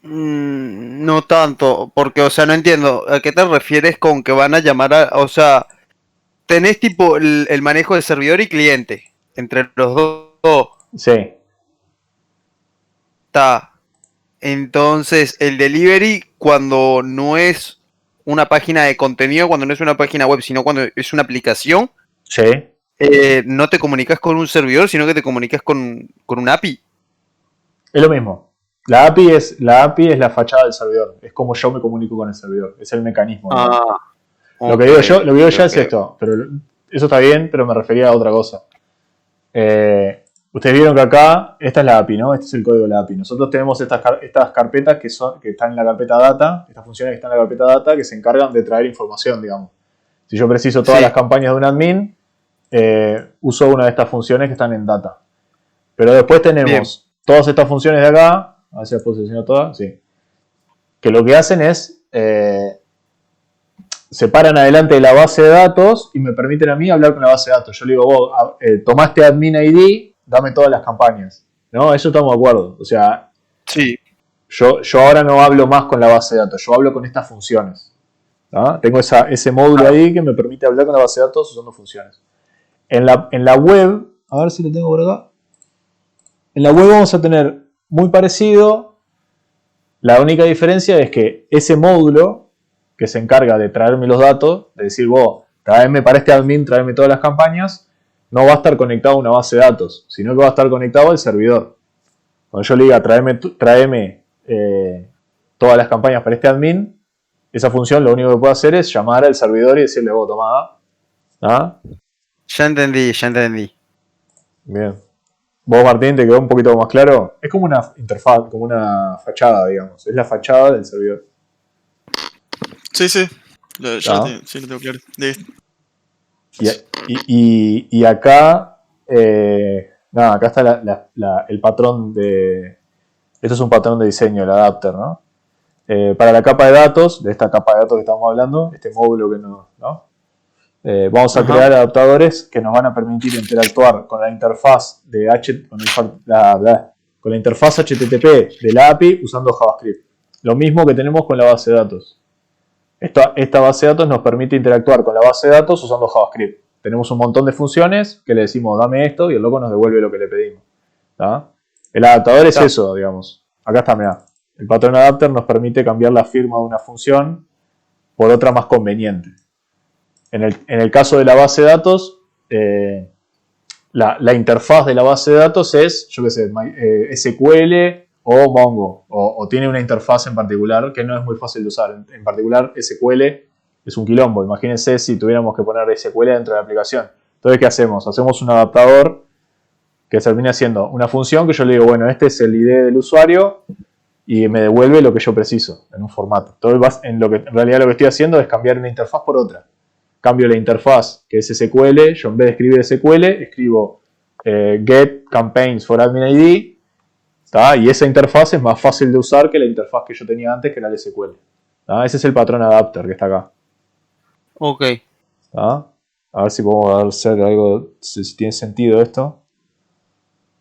No tanto, porque, o sea, no entiendo. ¿A qué te refieres con que van a llamar o sea, tenés tipo el manejo de servidor y cliente entre los dos? Sí. Está. Entonces, el delivery, cuando no es una página de contenido, cuando no es una página web, sino cuando es una aplicación, Sí. no te comunicas con un servidor, sino que te comunicas con un API. Es lo mismo. La API es la fachada del servidor. Es como yo me comunico con el servidor. Es el mecanismo, ¿no? Lo que digo yo ya es esto. Pero eso está bien, pero me refería a otra cosa. Ustedes vieron que acá, esta es la API, ¿no? Este es el código de la API. Nosotros tenemos estas carpetas que están en la carpeta data, estas funciones que están en la carpeta data, que se encargan de traer información, digamos. Si yo preciso todas las campañas de un admin, uso una de estas funciones que están en data. Pero después tenemos todas estas funciones de acá, a ver si las puedo seleccionar todas, sí, que lo que hacen es se paran adelante de la base de datos y me permiten a mí hablar con la base de datos. Yo le digo, vos tomaste admin ID, dame todas las campañas. ¿No? Eso estamos de acuerdo. O sea, sí. Yo ahora no hablo más con la base de datos, yo hablo con estas funciones. ¿No? Tengo ese módulo ahí que me permite hablar con la base de datos usando funciones. En la web, a ver si lo tengo por acá. En la web vamos a tener muy parecido. La única diferencia es que ese módulo que se encarga de traerme los datos, de decir, vos, traeme para este admin, traeme todas las campañas, no va a estar conectado a una base de datos, sino que va a estar conectado al servidor. Cuando yo le diga, tráeme todas las campañas para este admin, esa función lo único que puede hacer es llamar al servidor y decirle, vos, tomá. ¿Ah? Ya entendí. Bien. ¿Vos, Martín, te quedó un poquito más claro? Es como una interfaz, como una fachada, digamos. Es la fachada del servidor. Sí. Lo tengo claro. Y acá, acá está el patrón de... Esto es un patrón de diseño, el adapter, ¿no? Para la capa de datos, de esta capa de datos que estamos hablando, este módulo que ¿no? Vamos a crear adaptadores que nos van a permitir interactuar con la interfaz con la interfaz HTTP de la API usando JavaScript. Lo mismo que tenemos con la base de datos. Esta base de datos nos permite interactuar con la base de datos usando JavaScript. Tenemos un montón de funciones que le decimos dame esto y el loco nos devuelve lo que le pedimos. ¿Tá? El adaptador es eso, digamos. Acá está, mirá. El patrón adapter nos permite cambiar la firma de una función por otra más conveniente. En el caso de la base de datos, la interfaz de la base de datos es, yo qué sé, SQL o Mongo, o tiene una interfaz en particular que no es muy fácil de usar. En particular, SQL es un quilombo. Imagínense si tuviéramos que poner SQL dentro de la aplicación. Entonces, ¿qué hacemos? Hacemos un adaptador que termina siendo una función que yo le digo, bueno, este es el ID del usuario y me devuelve lo que yo preciso en un formato. Entonces, en realidad lo que estoy haciendo es cambiar una interfaz por otra. Cambio la interfaz, que es SQL, yo en vez de escribir SQL, escribo get campaigns for admin ID, ¿tá? Y esa interfaz es más fácil de usar que la interfaz que yo tenía antes, que era el SQL. ¿Tá? Ese es el patrón adapter que está acá. Ok. ¿Tá? A ver si podemos hacer algo, si tiene sentido esto.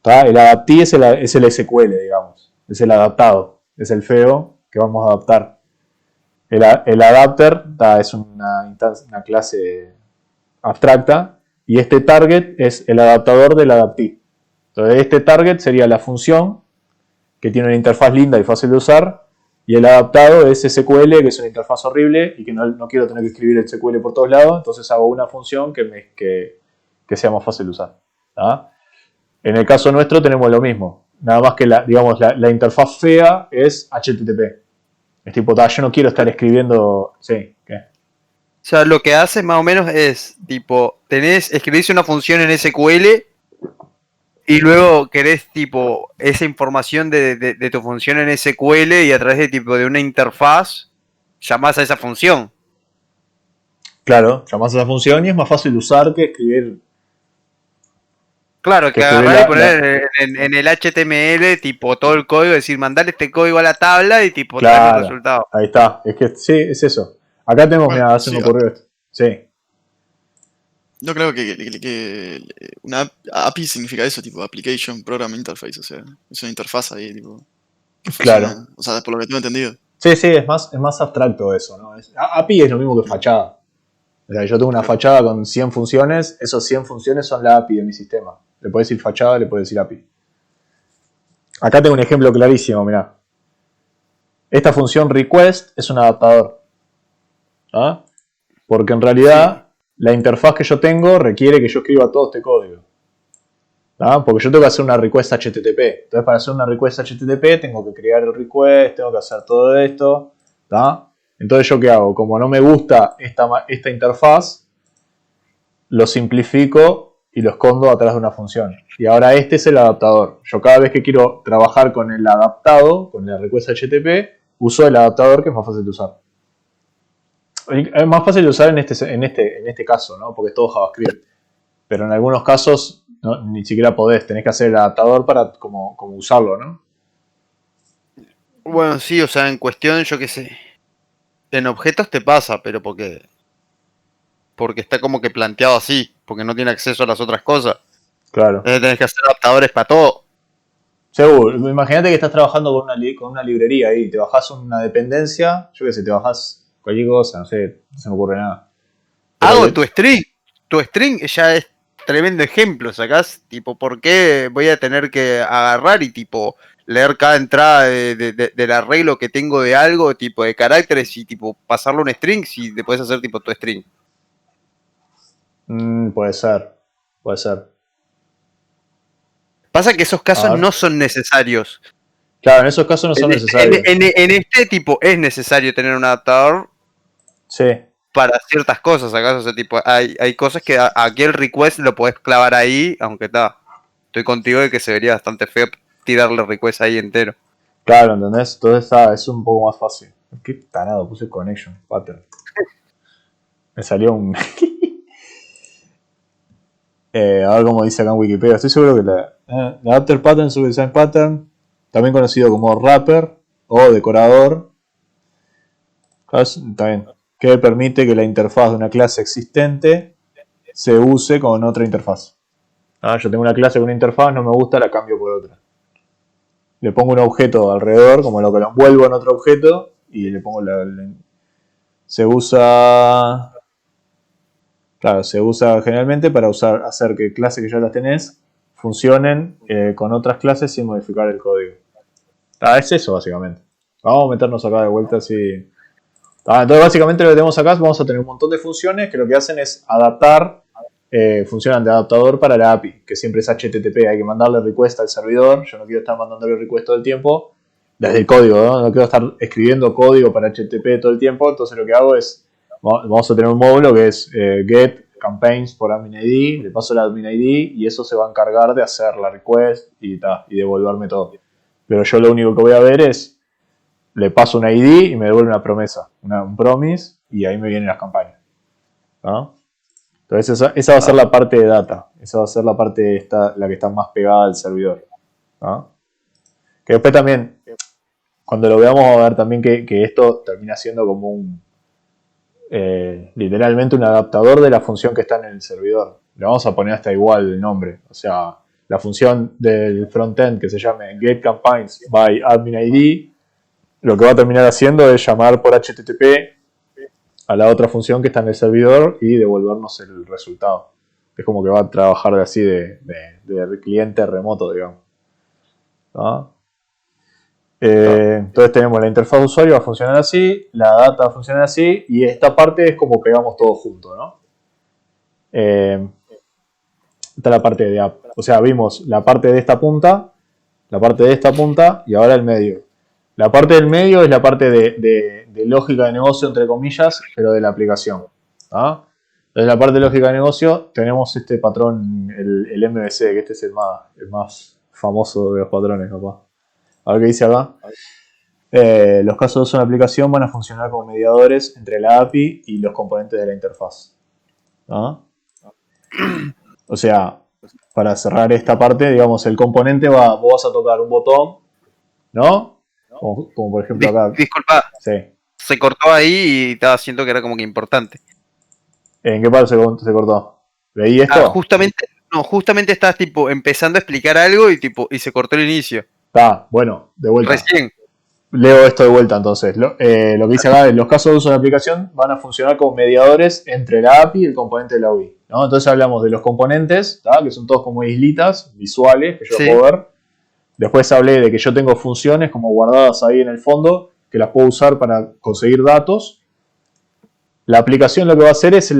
¿Tá? El adaptee es el SQL, digamos. Es el adaptado. Es el feo que vamos a adaptar. El adapter es una clase abstracta y este target es el adaptador del adaptee. Entonces este target sería la función que tiene una interfaz linda y fácil de usar Y el adaptado es SQL, que es una interfaz horrible y que no quiero tener que escribir el SQL por todos lados, entonces hago una función que sea más fácil de usar. ¿Tá? En el caso nuestro tenemos lo mismo, nada más que la interfaz fea es HTTP. Es tipo, yo no quiero estar escribiendo... Sí, ¿qué? O sea, lo que hace más o menos es, tipo, escribís una función en SQL y luego querés, tipo, esa información de tu función en SQL y a través de una interfaz llamás a esa función. Claro, llamás a esa función y es más fácil de usar que escribir... Claro, Que que escribir agarrar y poner en el HTML, tipo, todo el código, decir, mandar este código a la tabla y, tipo, traer el Claro, resultado. ahí está. Es que sí, es eso. Acá tenemos, Bueno, mira, se me sí, ocurrió esto. Sí, yo creo que una API significa eso, tipo Application Program Interface, o sea, es una interfaz ahí, tipo, que claro. funciona, o sea, por lo que tengo entendido. Sí, sí, es más abstracto eso, ¿no? API es lo mismo que fachada. O sea, yo tengo una Claro. fachada con 100 funciones, esos 100 funciones son la API de mi sistema. Le puedes decir fachada, le puedes decir API. Acá tengo un ejemplo clarísimo, mirá. Esta función request es un adaptador. ¿Ah? Porque en realidad la interfaz que yo tengo requiere que yo escriba todo este código. ¿Ah? Porque yo tengo que hacer una request HTTP. Entonces para hacer una request HTTP tengo que crear el request, tengo que hacer todo esto. ¿Ah? Entonces yo qué hago, como no me gusta esta interfaz, lo simplifico y lo escondo atrás de una función. Y ahora este es el adaptador. Yo cada vez que quiero trabajar con el adaptado, con la request HTTP, uso el adaptador que es más fácil de usar. Es más fácil de usar en este caso, ¿no? Porque es todo JavaScript. Pero en algunos casos ni siquiera podés, tenés que hacer el adaptador para como usarlo, ¿no? Bueno, sí, o sea, en cuestión, yo qué sé. En objetos te pasa, pero porque está como que planteado así, porque no tiene acceso a las otras cosas. Claro. Entonces tenés que hacer adaptadores para todo. Seguro. Imagínate que estás trabajando con una librería ahí, te bajás una dependencia, yo qué sé, te bajás cualquier cosa, no sé, no se me ocurre nada. Pero Hago tu string. Tu string ya es tremendo ejemplo, sacás, tipo, ¿por qué voy a tener que agarrar y, tipo, leer cada entrada del arreglo que tengo de algo, tipo, de caracteres y, tipo, pasarlo a un string si te puedes hacer, tipo, tu string? puede ser, puede ser. Pasa que esos A casos ver. no son necesarios. Claro, en esos casos no son necesarios. En este tipo es necesario tener un adaptador Sí, para ciertas cosas, ¿acaso? O sea, tipo, hay cosas que aquí el request lo podés clavar ahí, aunque estoy contigo de que se vería bastante feo tirarle request ahí entero. claro, ¿entendés? Entonces es un poco más fácil. Qué tarado, puse connection, pattern. Me salió un... a ver cómo dice acá en Wikipedia. Estoy seguro que la Adapter Pattern, Subdesign Pattern, también conocido como wrapper o decorador, está bien, que permite que la interfaz de una clase existente se use con otra interfaz. Yo tengo una clase con una interfaz, no me gusta, la cambio por otra. Le pongo un objeto alrededor, como lo que lo envuelvo en otro objeto, y le pongo se usa... Claro, se usa generalmente para hacer que clases que ya las tenés funcionen con otras clases sin modificar el código. Es eso básicamente. Vamos a meternos acá de vuelta así. Entonces básicamente lo que tenemos acá es vamos a tener un montón de funciones que lo que hacen es adaptar, funcionan de adaptador para la API, que siempre es HTTP, hay que mandarle request al servidor, yo no quiero estar mandándole request todo el tiempo, desde el código, no quiero estar escribiendo código para HTTP todo el tiempo, entonces lo que hago es, vamos a tener un módulo que es get campaigns por admin ID, le paso la admin ID y eso se va a encargar de hacer la request y devolverme todo. Pero yo lo único que voy a ver es, le paso una ID y me devuelve una promesa, un promise, y ahí me vienen las campañas. ¿No? Entonces esa va a ser la parte de data, esa va a ser la parte la que está más pegada al servidor. ¿No? Que después también, cuando lo veamos, vamos a ver también que esto termina siendo como literalmente un adaptador de la función que está en el servidor. Le vamos a poner hasta igual el nombre. O sea, la función del frontend que se llame getCampaigns by admin ID, lo que va a terminar haciendo es llamar por HTTP a la otra función que está en el servidor y devolvernos el resultado. Es como que va a trabajar de cliente remoto, digamos. ¿No? Entonces tenemos la interfaz de usuario va a funcionar así, la data va a funcionar así, y esta parte es como pegamos todo junto, ¿no? Esta es la parte de app. O sea, vimos la parte de esta punta, la parte de esta punta y ahora el medio. La parte del medio es la parte de lógica de negocio, entre comillas, pero de la aplicación. ¿Ah? Entonces, la parte de lógica de negocio tenemos este patrón, el MVC, que este es el más famoso de los patrones, capaz. A ver qué dice acá. Los casos de uso de una aplicación van a funcionar como mediadores entre la API y los componentes de la interfaz. ¿Ah? O sea, para cerrar esta parte, digamos, el componente vos vas a tocar un botón, ¿no? Como por ejemplo acá. Disculpa, Sí. se cortó ahí y estaba haciendo que era como que importante. ¿En qué parte se cortó? ¿Leí esto? Justamente estás tipo empezando a explicar algo y se cortó el inicio. Está, bueno, de vuelta. Recién. Leo esto de vuelta entonces. Lo que dice acá es: los casos de uso de la aplicación van a funcionar como mediadores entre la API y el componente de la UI, ¿no? Entonces hablamos de los componentes, ¿tá? Que son todos como islitas visuales que yo puedo ver. Después hablé de que yo tengo funciones como guardadas ahí en el fondo que las puedo usar para conseguir datos. La aplicación lo que va a hacer es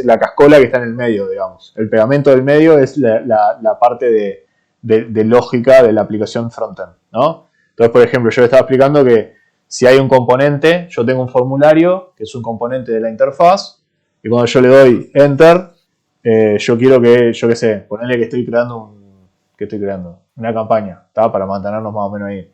la cascola que está en el medio, digamos. El pegamento del medio es la parte de lógica de la aplicación frontend, ¿no? Entonces, por ejemplo, yo le estaba explicando que si hay un componente, yo tengo un formulario, que es un componente de la interfaz, y cuando yo le doy Enter, yo quiero que, yo qué sé, ponerle que estoy creando una campaña, ¿tá? Para mantenernos más o menos ahí.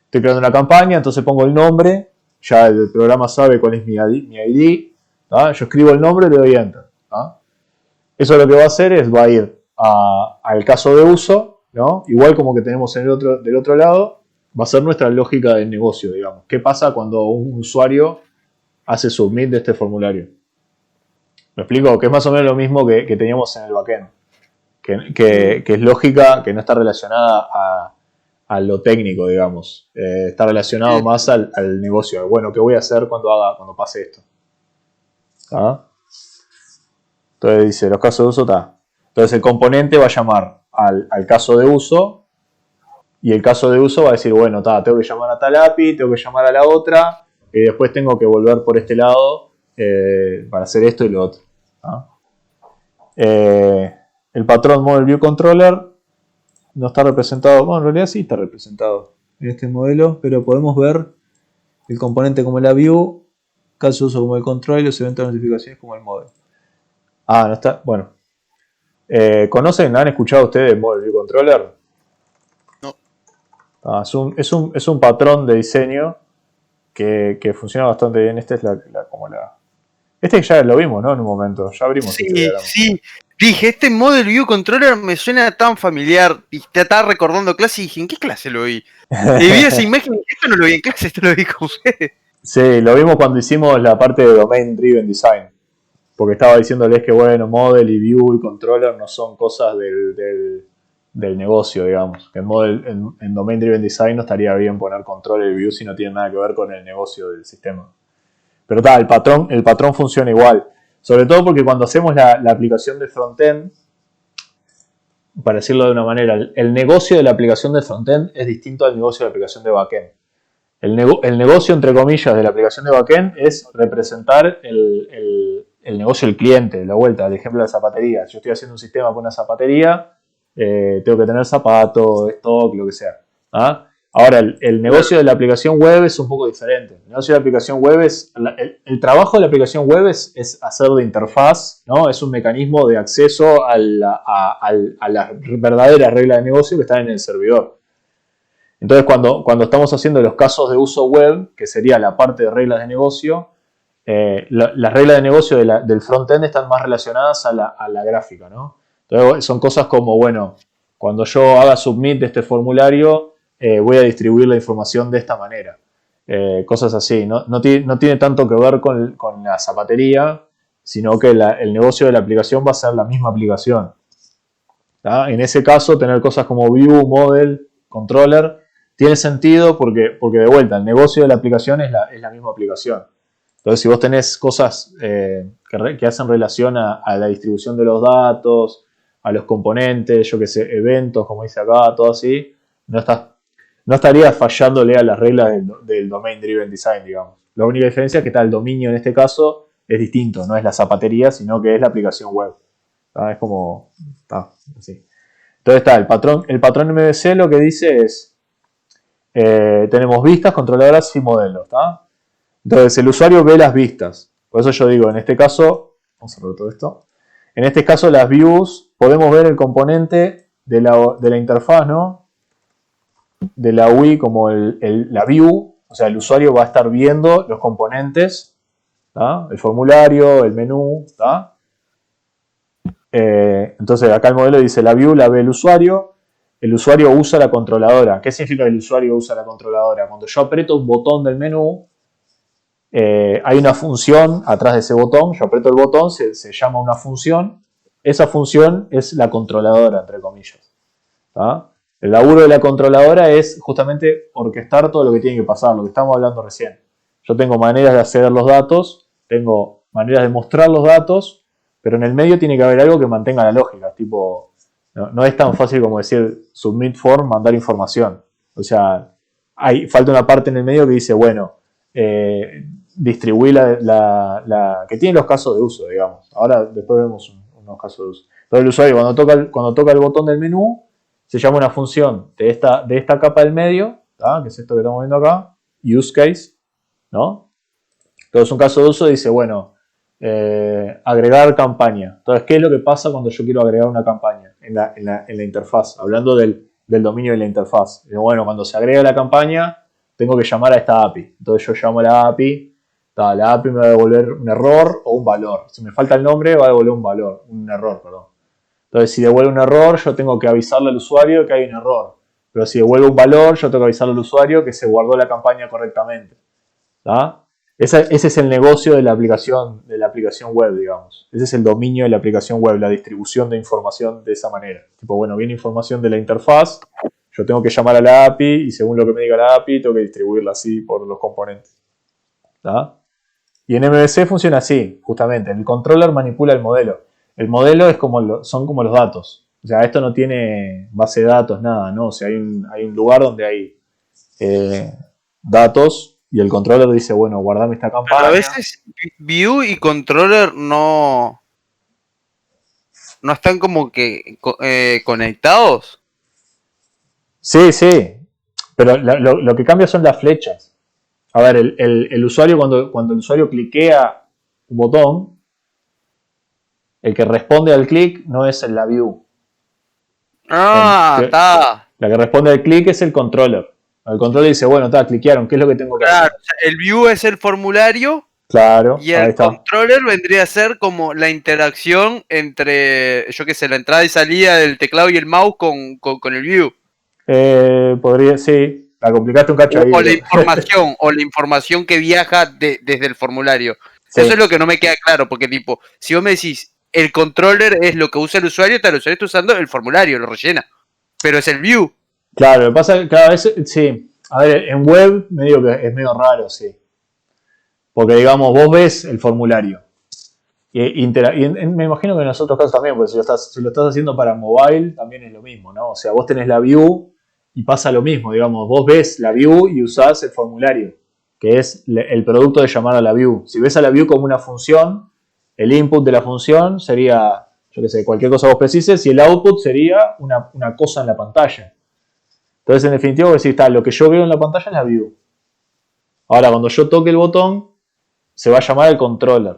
Estoy creando una campaña, entonces pongo el nombre, ya el programa sabe cuál es mi ID, ¿tá? Yo escribo el nombre y le doy Enter, ¿tá? Eso lo que va a hacer es, va a ir al caso de uso, ¿no? Igual como que tenemos del otro lado, va a ser nuestra lógica del negocio, digamos. ¿Qué pasa cuando un usuario hace submit de este formulario? ¿Me explico? Que es más o menos lo mismo que teníamos en el backend. Que es lógica que no está relacionada a lo técnico, digamos. Está relacionado más al negocio. Bueno, ¿qué voy a hacer cuando pase esto? ¿Ah? Entonces dice, los casos de uso está. Entonces el componente va a llamar al caso de uso. Y el caso de uso va a decir, bueno, tengo que llamar a tal API, tengo que llamar a la otra, y después tengo que volver por este lado para hacer esto y lo otro. ¿Ah? El patrón Model View Controller no está representado, bueno, en realidad sí está representado en este modelo, pero podemos ver el componente como la view, caso de uso como el control y los eventos de notificaciones como el model. No está, bueno. ¿Conocen, han escuchado ustedes el Model View Controller? Es un patrón de diseño que funciona bastante bien. Este es Este ya lo vimos, ¿no? En un momento. Ya abrimos este diagrama. Sí. Dije, este Model View Controller me suena tan familiar. Y te estaba recordando clase y dije, ¿en qué clase lo vi? Y vi esa imagen y esto no lo vi en clase, esto lo vi con ustedes. Sí, lo vimos cuando hicimos la parte de Domain Driven Design. Porque estaba diciéndoles que, bueno, Model y View y Controller no son cosas del negocio, digamos. Que en Domain Driven Design no estaría bien poner Controller y View si no tiene nada que ver con el negocio del sistema. Pero el patrón funciona igual. Sobre todo porque cuando hacemos la aplicación de frontend, para decirlo de una manera, el negocio de la aplicación de frontend es distinto al negocio de la aplicación de backend. El negocio, entre comillas, de la aplicación de backend es representar el negocio del cliente. La vuelta, el ejemplo de la zapatería. Si yo estoy haciendo un sistema para una zapatería, tengo que tener zapatos, stock, lo que sea. ¿Ah? Ahora, el negocio de la aplicación web es un poco diferente. El negocio de la aplicación web es... El trabajo de la aplicación web es hacer de interfaz, ¿no? Es un mecanismo de acceso a las verdaderas reglas de negocio que están en el servidor. Entonces, cuando estamos haciendo los casos de uso web, que sería la parte de reglas de negocio, las reglas de negocio del frontend están más relacionadas a la gráfica, ¿no? Entonces, son cosas como, bueno, cuando yo haga submit de este formulario, voy a distribuir la información de esta manera. Cosas así. No tiene tanto que ver con la zapatería, sino que el negocio de la aplicación va a ser la misma aplicación. ¿Tá? En ese caso, tener cosas como View, Model, Controller, tiene sentido porque de vuelta, el negocio de la aplicación es la misma aplicación. Entonces, si vos tenés cosas que hacen relación a la distribución de los datos, a los componentes, yo qué sé, eventos, como dice acá, todo así, no estás... no estaría fallándole a las reglas del Domain Driven Design, digamos. La única diferencia es que el dominio en este caso es distinto, no es la zapatería, sino que es la aplicación web. Es como, así. Entonces el patrón MVC lo que dice es, tenemos vistas, controladoras y modelos, ¿tá? Entonces el usuario ve las vistas. Por eso yo digo, en este caso, vamos a cerrar todo esto. En este caso las views, podemos ver el componente de la interfaz, ¿no? De la UI como la view, o sea, el usuario va a estar viendo los componentes, ¿tá? El formulario, el menú, ¿tá? Entonces acá el modelo dice la view la ve el usuario usa la controladora. ¿Qué significa que el usuario usa la controladora? Cuando yo aprieto un botón del menú, hay una función atrás de ese botón, yo aprieto el botón, se llama una función, esa función es la controladora, entre comillas. ¿Tá? El laburo de la controladora es justamente orquestar todo lo que tiene que pasar, lo que estamos hablando recién. Yo tengo maneras de acceder a los datos, tengo maneras de mostrar los datos, pero en el medio tiene que haber algo que mantenga la lógica, tipo, no es tan fácil como decir submit form, mandar información. O sea, falta una parte en el medio que dice, bueno, distribuir que tiene los casos de uso, digamos. Ahora después vemos unos casos de uso. Entonces el usuario cuando toca el botón del menú, se llama una función de esta capa del medio, ¿tá? Que es esto que estamos viendo acá, use case, ¿no? Entonces un caso de uso dice, bueno, agregar campaña. Entonces, ¿qué es lo que pasa cuando yo quiero agregar una campaña en la interfaz? Hablando del dominio de la interfaz. Bueno, cuando se agrega la campaña, tengo que llamar a esta API. Entonces yo llamo a la API, la API me va a devolver un error o un valor. Si me falta el nombre, va a devolver un error, perdón. Entonces, si devuelve un error, yo tengo que avisarle al usuario que hay un error. Pero si devuelve un valor, yo tengo que avisarle al usuario que se guardó la campaña correctamente. ¿Tá? Ese es el negocio de la aplicación web, digamos. Ese es el dominio de la aplicación web, la distribución de información de esa manera. Tipo, bueno, viene información de la interfaz, yo tengo que llamar a la API y según lo que me diga la API, tengo que distribuirla así por los componentes. ¿Tá? Y en MVC funciona así, justamente. El controller manipula el modelo. El modelo son como los datos. O sea, esto no tiene base de datos, nada, ¿no? O sea, hay un lugar donde hay datos y el controller dice, bueno, guardame esta campaña. Pero a veces view y controller no están como que conectados. Sí, sí. Pero lo que cambia son las flechas. A ver, el usuario cuando el usuario cliquea un botón, el que responde al clic no es la view. Está. La que responde al clic es el controller. El controller dice, bueno, cliquearon, ¿qué es lo que tengo que hacer? Claro, el view es el formulario. Claro, y el controller vendría a ser como la interacción entre, yo qué sé, la entrada y salida del teclado y el mouse con el view. Podría, sí, la complicaste un cacho ahí. O la información que viaja desde el formulario. Sí. Eso es lo que no me queda claro, porque tipo, si vos me decís, el controller es lo que usa el usuario está usando el formulario, lo rellena. Pero es el view. Claro, lo que pasa es que cada vez, sí. A ver, en web medio que es medio raro, sí. Porque digamos, vos ves el formulario. Y me imagino que en los otros casos también, porque si lo estás haciendo para mobile, también es lo mismo, ¿no? O sea, vos tenés la view y pasa lo mismo, digamos, vos ves la view y usás el formulario, que es el producto de llamar a la view. Si ves a la view como una función, el input de la función sería, yo qué sé, cualquier cosa vos precises, y el output sería una cosa en la pantalla. Entonces, en definitiva, vos decís, lo que yo veo en la pantalla es la view. Ahora, cuando yo toque el botón, se va a llamar el controller.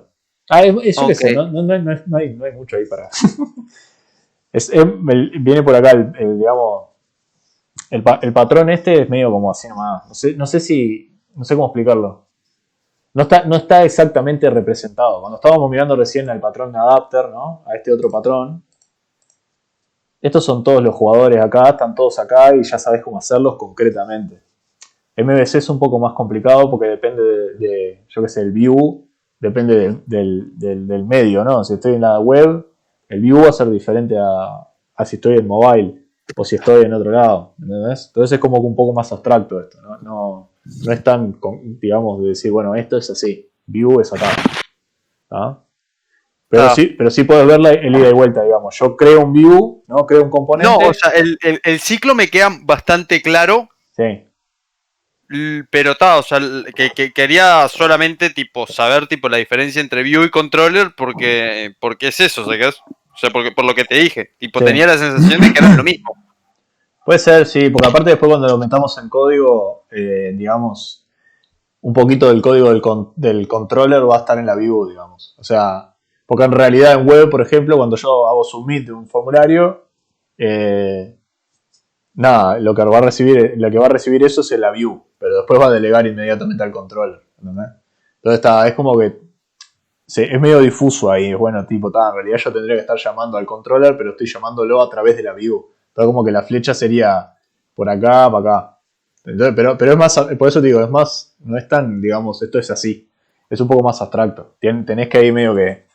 Eso que sé, no hay mucho ahí para... viene por acá, digamos, el patrón este es medio como así nomás. No sé cómo explicarlo. No está exactamente representado. Cuando estábamos mirando recién al patrón adapter, ¿no? A este otro patrón. Estos son todos los jugadores acá, están todos acá y ya sabes cómo hacerlos concretamente. MVC es un poco más complicado porque depende de yo qué sé, el view, depende del medio, ¿no? Si estoy en la web, el view va a ser diferente a si estoy en mobile o si estoy en otro lado, ¿entendés? Entonces es como un poco más abstracto esto, ¿no? No es tan, digamos, de decir, bueno, esto es así, view es acá, ¿ah? Pero sí puedes ver el ida y vuelta, digamos. Yo creo un view, ¿no? Creo un componente. No, o sea, el ciclo me queda bastante claro Sí. Pero está, o sea, que quería solamente tipo saber tipo la diferencia entre view y controller porque es eso, o sea, porque por lo que te dije, tipo Sí. tenía la sensación de que eran lo mismo. Puede ser, sí, porque aparte después cuando lo metamos en código, digamos, un poquito del código del controller va a estar en la view, digamos. O sea, porque en realidad en web, por ejemplo, cuando yo hago submit de un formulario, eh, nada, lo que va a recibir eso es la view, pero después va a delegar inmediatamente al controller, ¿entendés? Entonces es como que es medio difuso ahí, es bueno, tipo, en realidad yo tendría que estar llamando al controller, pero estoy llamándolo a través de la view. Entonces como que la flecha sería por acá, para acá. Entonces, pero es más, por eso te digo, es más, no es tan, digamos, esto es así. Es un poco más abstracto. Tenés que ahí medio que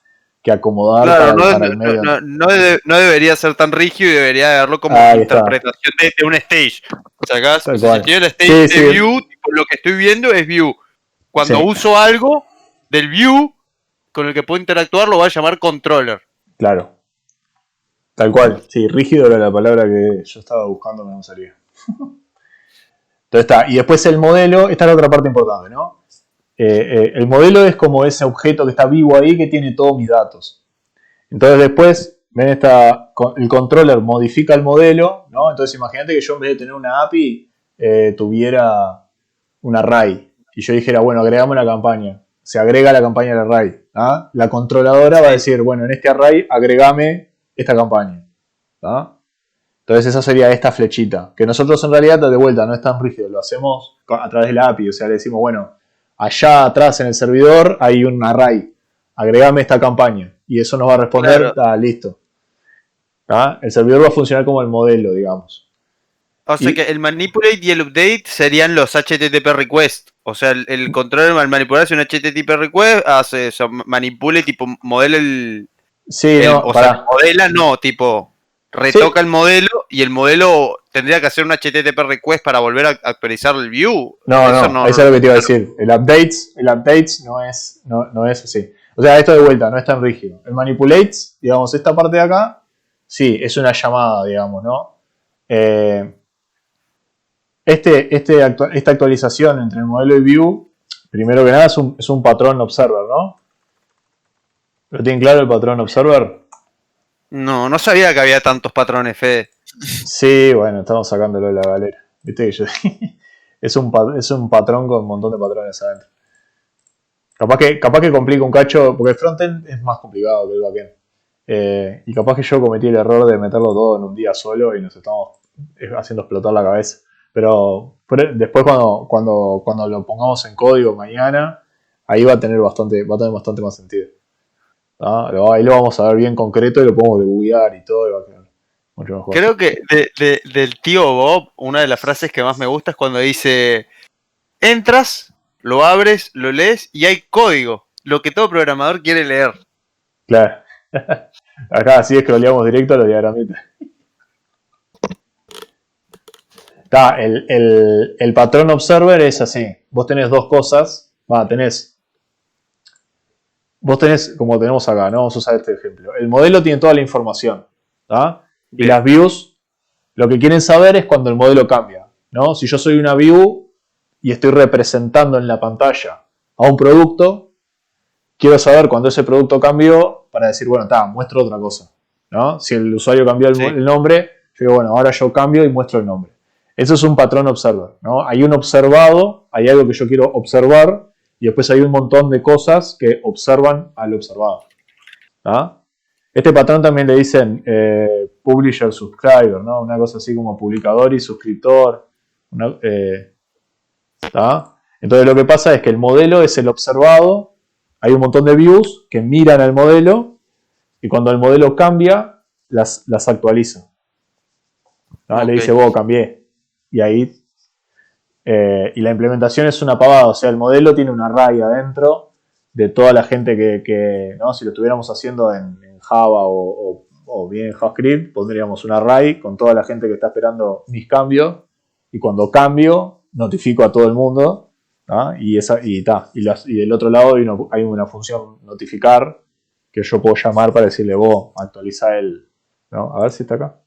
acomodar Claro, para el medio. no debería ser tan rígido y debería verlo como Ahí está, interpretación de un stage. ¿Sacás? O tal sea, si cual. estoy en el stage Sí, de sí, view, tipo, lo que estoy viendo es view. Cuando sí, uso algo del view con el que puedo interactuar, lo voy a llamar controller. claro. Tal cual. Sí, rígido era la palabra que yo estaba buscando, me no salía. Entonces está. Y después el modelo, esta es la otra parte importante, ¿no? El modelo es como ese objeto que está vivo ahí que tiene todos mis datos. Entonces después, ven el controller modifica el modelo, ¿no? Entonces imagínate que yo en vez de tener una API tuviera un array. Y yo dijera, bueno, agregame una campaña. Se agrega la campaña al array. ¿Ah? La controladora va a Sí. decir, bueno, en este array agregame esta campaña. ¿Ah? Entonces esa sería esta flechita. Que nosotros en realidad, de vuelta, no es tan rígido. Lo hacemos a través de la API. O sea, le decimos, bueno, allá atrás en el servidor hay un array. Agregame esta campaña. Y eso nos va a responder, Claro. listo. ¿Ah? El servidor va a funcionar como el modelo, digamos. O sea que Y el manipulate y el update serían los HTTP request. O sea, el controller al manipularse un HTTP request hace, o sea, manipula y tipo modela sí, no, o sea, pará. modela no, tipo Sí, retoca el modelo y el modelo tendría que hacer un HTTP request para volver a actualizar el view. no, Eso no, no, eso no es lo lo que tengo te iba a claro. decir. El updates no es así. O sea, esto de vuelta no es tan rígido. El manipulates, digamos, esta parte de acá, sí, es una llamada, digamos, ¿no? Eh, esta actualización entre el modelo y view, primero que nada, es un patrón observer, ¿no? ¿Lo tienen claro el patrón observer? No, no sabía que había tantos patrones, Fede. Sí, bueno, estamos sacándolo de la galera. Viste que yo es un patrón con un montón de patrones adentro. Capaz que complica un cacho, porque el frontend es más complicado que el backend. Y capaz que yo cometí el error de meterlo todo en un día solo y nos estamos haciendo explotar la cabeza. Pero después cuando lo pongamos en código mañana, ahí va a tener bastante más sentido. ¿Ah? Ahí lo vamos a ver bien concreto y lo podemos debuguear y todo y va a quedar mucho mejor. Creo que del tío Bob, una de las frases que más me gusta es cuando dice, entras, lo abres, lo lees y hay código, lo que todo programador quiere leer. Claro. Acá así scrolleamos directo a los diagramitas. El patrón observer es así. Vos tenés dos cosas. Vos tenés, como tenemos acá, ¿no? Vamos a usar este ejemplo. El modelo tiene toda la información. ¿Tá? Y Bien. las views, lo que quieren saber es cuando el modelo cambia. ¿No? Si yo soy una view y estoy representando en la pantalla a un producto, quiero saber cuando ese producto cambió para decir, bueno, muestro otra cosa. ¿No? Si el usuario cambió Sí. el nombre, yo digo, bueno, ahora yo cambio y muestro el nombre. Eso es un patrón observer. ¿No? Hay un observado, hay algo que yo quiero observar y después hay un montón de cosas que observan al observado. ¿Ah? Este patrón también le dicen publisher subscriber, ¿no? Una cosa así como publicador y suscriptor. Entonces lo que pasa es que el modelo es el observado, hay un montón de views que miran al modelo y cuando el modelo cambia, las actualiza. Ok. Le dice, cambié. Y ahí y la implementación es una pavada, o sea, el modelo tiene un array adentro de toda la gente ¿no? Si lo estuviéramos haciendo en Java o bien en JavaScript, pondríamos un array con toda la gente que está esperando mis cambios y cuando cambio, notifico a todo el mundo, ¿no? Y del otro lado hay una función notificar que yo puedo llamar para decirle, actualiza el, ¿no? A ver si está acá.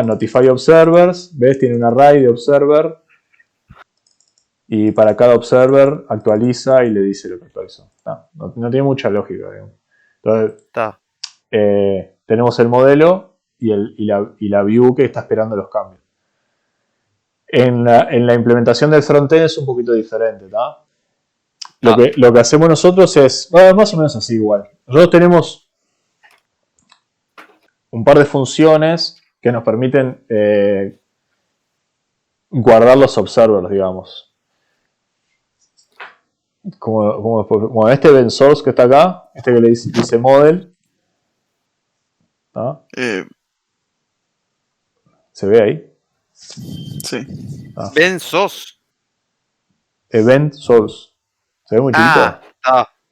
Notify observers, ves, tiene un array de observer. Y para cada observer actualiza y le dice lo que actualizó. No tiene mucha lógica, digamos. Entonces, Está. tenemos el modelo y la view que está esperando los cambios. En la implementación del frontend es un poquito diferente, ¿tá? Lo que hacemos nosotros es, más o menos así igual. Nosotros tenemos un par de funciones que nos permiten guardar los observers, digamos. Como este event source que está acá, este que le dice model, ¿no? ¿Se ve ahí? Sí. Ben Sos. Event source. ¿Se ve muy chiquito?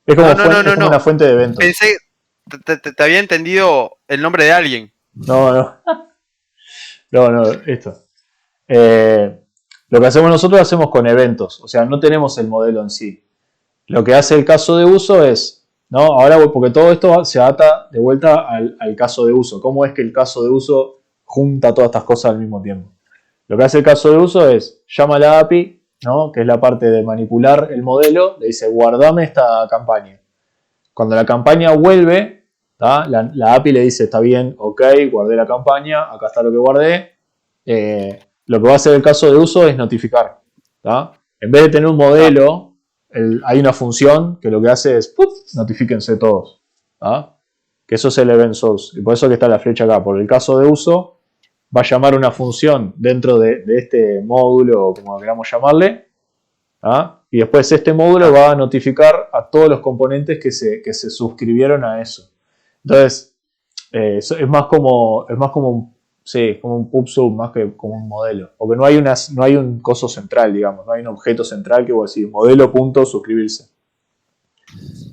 Es como, No, como una fuente de eventos. Pensé, te había entendido el nombre de alguien. No, esto. Lo que hacemos nosotros lo hacemos con eventos, o sea, no tenemos el modelo en sí. Lo que hace el caso de uso es, ¿no? Ahora, porque todo esto se ata de vuelta al caso de uso. ¿Cómo es que el caso de uso junta todas estas cosas al mismo tiempo? Lo que hace el caso de uso es, llama a la API, ¿no? Que es la parte de manipular el modelo, le dice, guardame esta campaña. Cuando la campaña vuelve, la API le dice, está bien, ok, guardé la campaña, acá está lo que guardé. Lo que va a hacer el caso de uso es notificar. En vez de tener un modelo, hay una función que lo que hace es, ¡puf!, notifíquense todos. Que eso es el event source. Y por eso que está la flecha acá. Por el caso de uso, va a llamar una función dentro de este módulo, o como queramos llamarle. Y después este módulo va a notificar a todos los componentes que se suscribieron a eso. Entonces, es más como un pub-sub más que como un modelo. Porque no hay un coso central, digamos. No hay un objeto central que voy a decir modelo.suscribirse.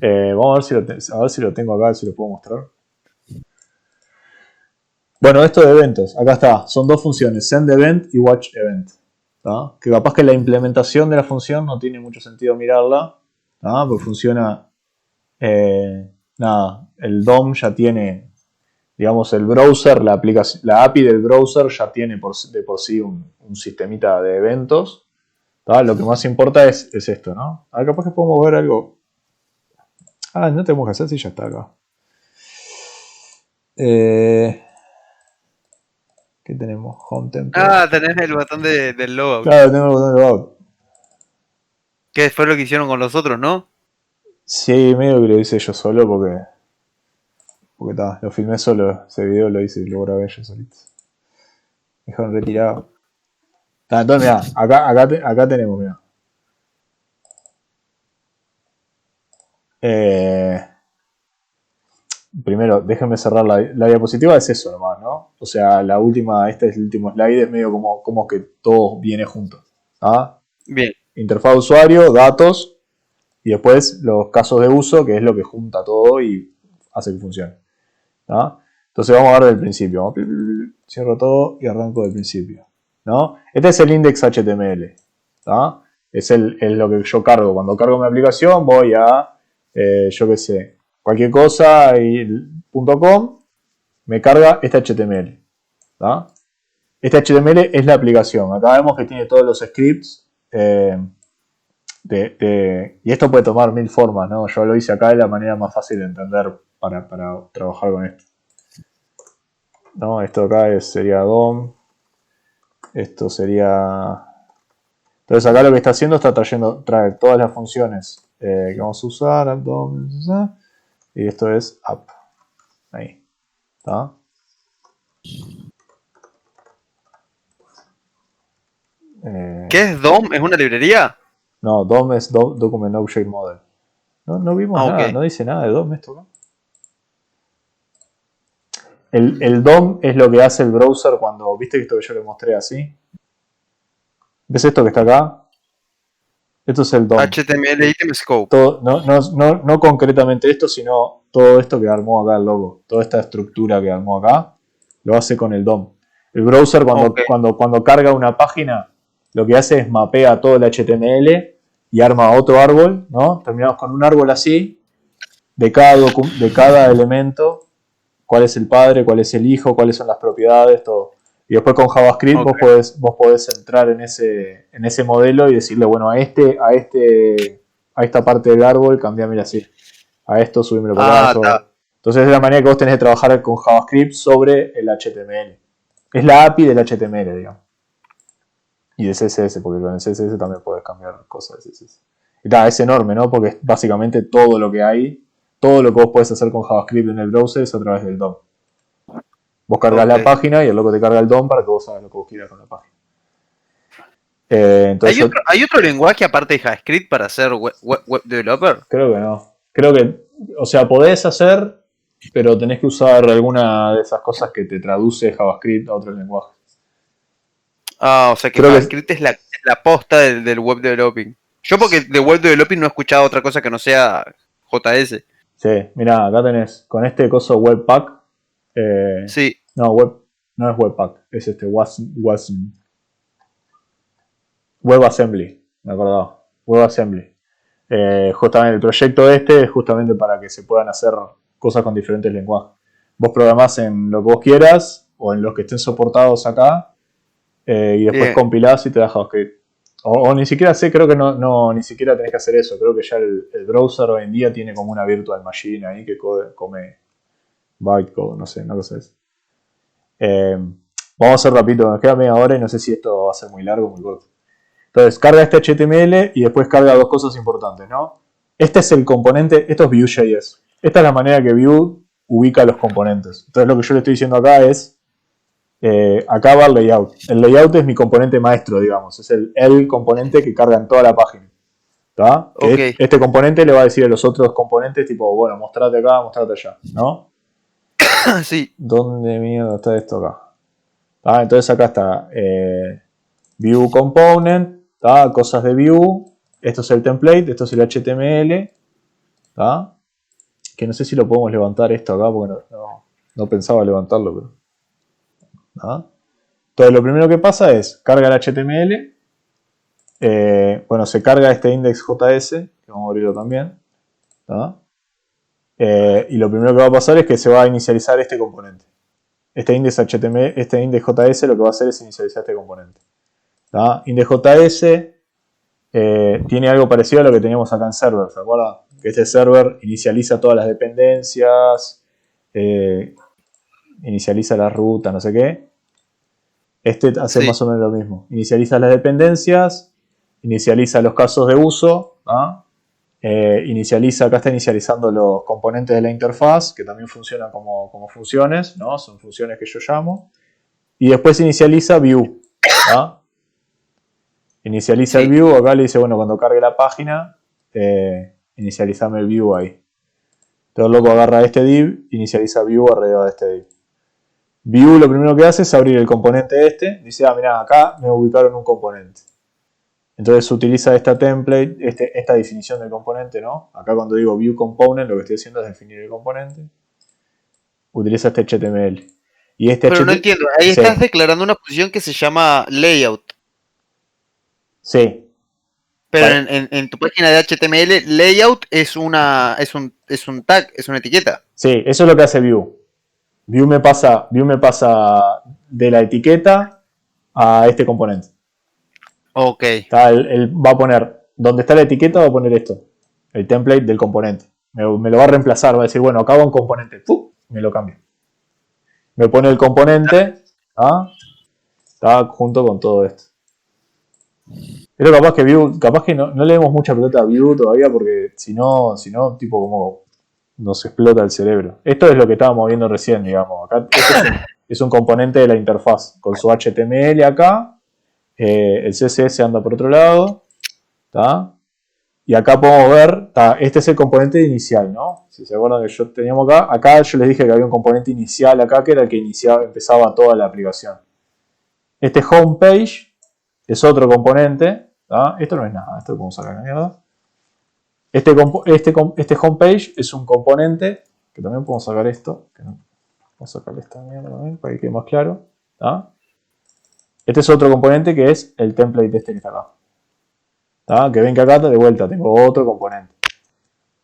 Vamos a ver si lo tengo acá, si lo puedo mostrar. Bueno, esto de eventos. Acá está. Son dos funciones. Send event y watch event. Que capaz que la implementación de la función no tiene mucho sentido mirarla. Porque funciona... el DOM ya tiene... Digamos, el browser, la API del browser ya tiene de por sí un sistemita de eventos. Lo que más importa es esto, ¿no? A ver, capaz que podemos ver algo. No tenemos que hacer si ya está acá. ¿Qué tenemos? Home template. Tenés el botón del logo. Claro, tenemos el botón de logout. ¿Qué fue lo que hicieron con los otros, no? Sí, medio que lo hice yo solo porque lo filmé solo, ese video lo hice y lo grabé yo solito. Me dejaron retirado. Entonces, mirá, acá tenemos, mirá. Primero, déjenme cerrar la diapositiva, es eso nomás, ¿no? O sea, este es el último slide, es medio como que todo viene junto. Bien. Interfaz de usuario, datos, y después los casos de uso, que es lo que junta todo y hace que funcione. Entonces vamos a ver del principio. Cierro todo y arranco del principio. Este es el index HTML. Es lo que yo cargo. Cuando cargo mi aplicación voy a, yo qué sé, cualquier cosa y .com me carga este HTML. Este HTML es la aplicación. Acá vemos que tiene todos los scripts. Y esto puede tomar mil formas, ¿no? Yo lo hice acá de la manera más fácil de entender para trabajar con esto. Esto acá sería DOM. Esto sería... Entonces acá lo que está haciendo está trae todas las funciones que vamos a usar, app DOM, y esto es app. Ahí. ¿Está? ¿Qué es DOM? ¿Es una librería? No, DOM es Document Object Model. No vimos nada, okay. No dice nada de DOM esto, ¿no? El DOM es lo que hace el browser cuando... ¿Viste esto que yo le mostré así? ¿Ves esto que está acá? Esto es el DOM. HTML Item Scope. Todo, no concretamente esto, sino todo esto que armó acá el logo. Toda esta estructura que armó acá, lo hace con el DOM. El browser cuando carga una página, lo que hace es mapea todo el HTML y arma otro árbol, ¿no? Terminamos con un árbol así, de cada elemento. Cuál es el padre, cuál es el hijo, cuáles son las propiedades, todo. Y después con JavaScript Ok. vos podés entrar en ese modelo y decirle, bueno, a esta parte del árbol cambiámela así. A esto subímelo para acá. Ah, Esto. está. Entonces es la manera que vos tenés de trabajar con JavaScript sobre el HTML. Es la API del HTML, digamos. Y de CSS, porque con el CSS también podés cambiar cosas de CSS. Y claro, es enorme, ¿no? Porque es básicamente todo lo que hay, todo lo que vos podés hacer con JavaScript en el browser es a través del DOM. Vos cargas la Ok. página y el loco te carga el DOM para que vos hagas lo que vos quieras con la página. Entonces yo ¿Hay otro lenguaje aparte de JavaScript para ser web developer? creo que no. Creo que, o sea, podés hacer, pero tenés que usar alguna de esas cosas que te traduce JavaScript a otros lenguajes. Ah, o sea que Creo que JavaScript es la posta del web developing. Yo porque de web developing no he escuchado otra cosa que no sea JS. sí, mirá, acá tenés con este coso Webpack. Sí, No, no es Webpack, es WebAssembly, me acordaba. WebAssembly. Justamente el proyecto este es justamente para que se puedan hacer cosas con diferentes lenguajes. Vos programás en lo que vos quieras o en los que estén soportados acá y después bien. compilás y te da JavaScript. O ni siquiera sé, creo que no, ni siquiera tenés que hacer eso. Creo que ya el browser hoy en día tiene como una virtual machine ahí que come bytecode, no sé, una cosa es. Vamos a hacer rapidito, nos queda media hora y no sé si esto va a ser muy largo o muy corto. Entonces, carga este HTML y después carga dos cosas importantes, ¿no? Este es el componente, esto es Vue.js. Esta es la manera que Vue ubica los componentes. Entonces, lo que yo le estoy diciendo acá es, acá va el layout. El layout es mi componente maestro, digamos. Es el componente que carga en toda la página. ¿Tá? Que Ok. este componente le va a decir a los otros componentes, tipo, bueno, mostrate acá, mostrate allá, ¿no? Sí, ¿Dónde mierda está esto acá? ¿Tá? Entonces acá está Vue Component, ¿tá? Cosas de Vue. Esto es el template, esto es el HTML. ¿Tá? Que no sé si lo podemos levantar esto acá porque no pensaba levantarlo. Pero, ¿tá? Entonces lo primero que pasa es carga el HTML. Bueno, se carga este index.js, que vamos a abrirlo también. ¿Tá? Y lo primero que va a pasar es que se va a inicializar este componente. Este index HTML, este index.js lo que va a hacer es inicializar este componente. ¿Tá? Index.js tiene algo parecido a lo que teníamos acá en server, ¿se acuerdan? Que este server inicializa todas las dependencias, inicializa la ruta, no sé qué. Este hace sí, más o menos lo mismo. Inicializa las dependencias, inicializa los casos de uso, ¿ah? Acá está inicializando los componentes de la interfaz, que también funcionan como funciones, ¿no? Son funciones que yo llamo. Y después inicializa Vue, ¿ah? Inicializa el sí. view, acá le dice, bueno, cuando cargue la página, inicializame el view ahí. Entonces el loco agarra este div, inicializa view arriba de este div. View lo primero que hace es abrir el componente este, dice, mirá, acá me ubicaron un componente. Entonces utiliza esta template, esta definición del componente, ¿no? Acá cuando digo view component, lo que estoy haciendo es definir el componente. Utiliza este HTML. Y este Pero no HTML... entiendo. Ahí Sí, estás declarando una posición que se llama layout. sí. Pero en tu página de HTML, layout es es un tag, es una etiqueta. Sí, eso es lo que hace Vue. Vue me pasa de la etiqueta a este componente. Ok. Él va a poner, donde está la etiqueta va a poner esto, el template del componente. Me lo va a reemplazar, va a decir, bueno, acá va un componente, ¡pum! Me lo cambio. Me pone el componente, está junto con todo esto. Pero capaz que no le demos mucha pelota a Vue todavía porque si no, tipo como nos explota el cerebro. Esto es lo que estábamos viendo recién, digamos. Acá es un componente de la interfaz con su HTML acá. El CSS anda por otro lado. ¿Tá? Y acá podemos ver, este es el componente inicial, ¿no? Si se acuerdan que yo teníamos acá yo les dije que había un componente inicial acá que era el que empezaba toda la aplicación. Este homepage es otro componente. ¿Tá? Esto no es nada, esto lo podemos sacar a la mierda. Este homepage es un componente, que también podemos sacar esto. Vamos a sacar esta mierda también para que quede más claro. ¿Tá? Este es otro componente que es el template este que está acá. ¿Tá? Que ven que acá de vuelta tengo otro componente.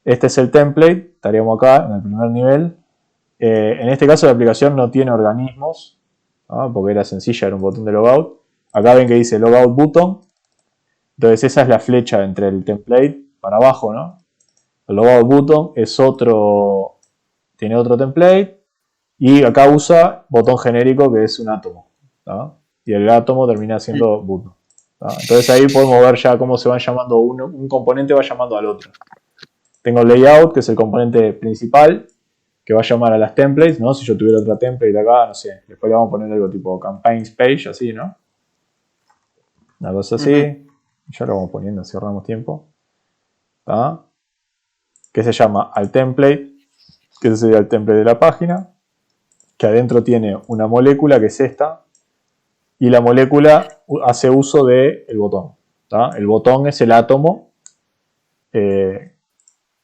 Este es el template, estaríamos acá en el primer nivel. En este caso la aplicación no tiene organismos, porque era sencilla, era un botón de logout. Acá ven que dice logout button. Entonces esa es la flecha entre el template para abajo, ¿no? El logout button es otro, tiene otro template. Y acá usa botón genérico que es un átomo, ¿tá? Y el átomo termina siendo button, ¿tá? Entonces ahí podemos ver ya cómo se van llamando, un componente va llamando al otro. Tengo layout, que es el componente principal, que va a llamar a las templates, ¿no? Si yo tuviera otra template acá, no sé, después le vamos a poner algo tipo campaigns page, así, ¿no? Una cosa así. Ya lo vamos poniendo, si ahorramos tiempo. ¿Tá? Que se llama al template, que ese sería el template de la página, que adentro tiene una molécula que es esta, y la molécula hace uso del botón. ¿Tá? El botón es el átomo, que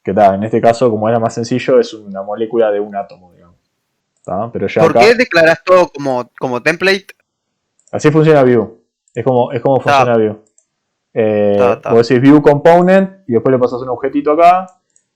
en este caso, como era más sencillo, es una molécula de un átomo, digamos. ¿Tá? Pero ya ¿Por acá, qué declaras todo como template? así funciona Vue. Es como funciona Vue. Ta. Vos decís Vue Component y después le pasás un objetito acá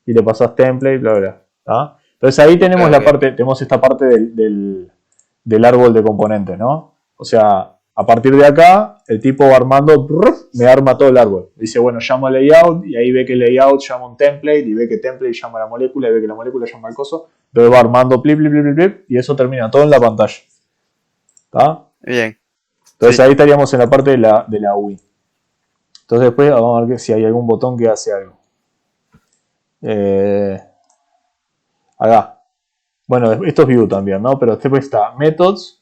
y le pasás template, bla, bla. ¿Tá? Entonces ahí tenemos tenemos esta parte del árbol de componentes, ¿no? O sea, a partir de acá, el tipo va armando, me arma todo el árbol. Dice, bueno, llamo a layout y ahí ve que layout llama un template y ve que template llama a la molécula y ve que la molécula llama al coso. Entonces va armando plip, plip, plip, plip, y eso termina todo en la pantalla. ¿Tá? Bien. Entonces ahí estaríamos en la parte de la UI. Entonces después vamos a ver si hay algún botón que hace algo. Acá. Bueno, esto es Vue también, ¿no? Pero después está Methods.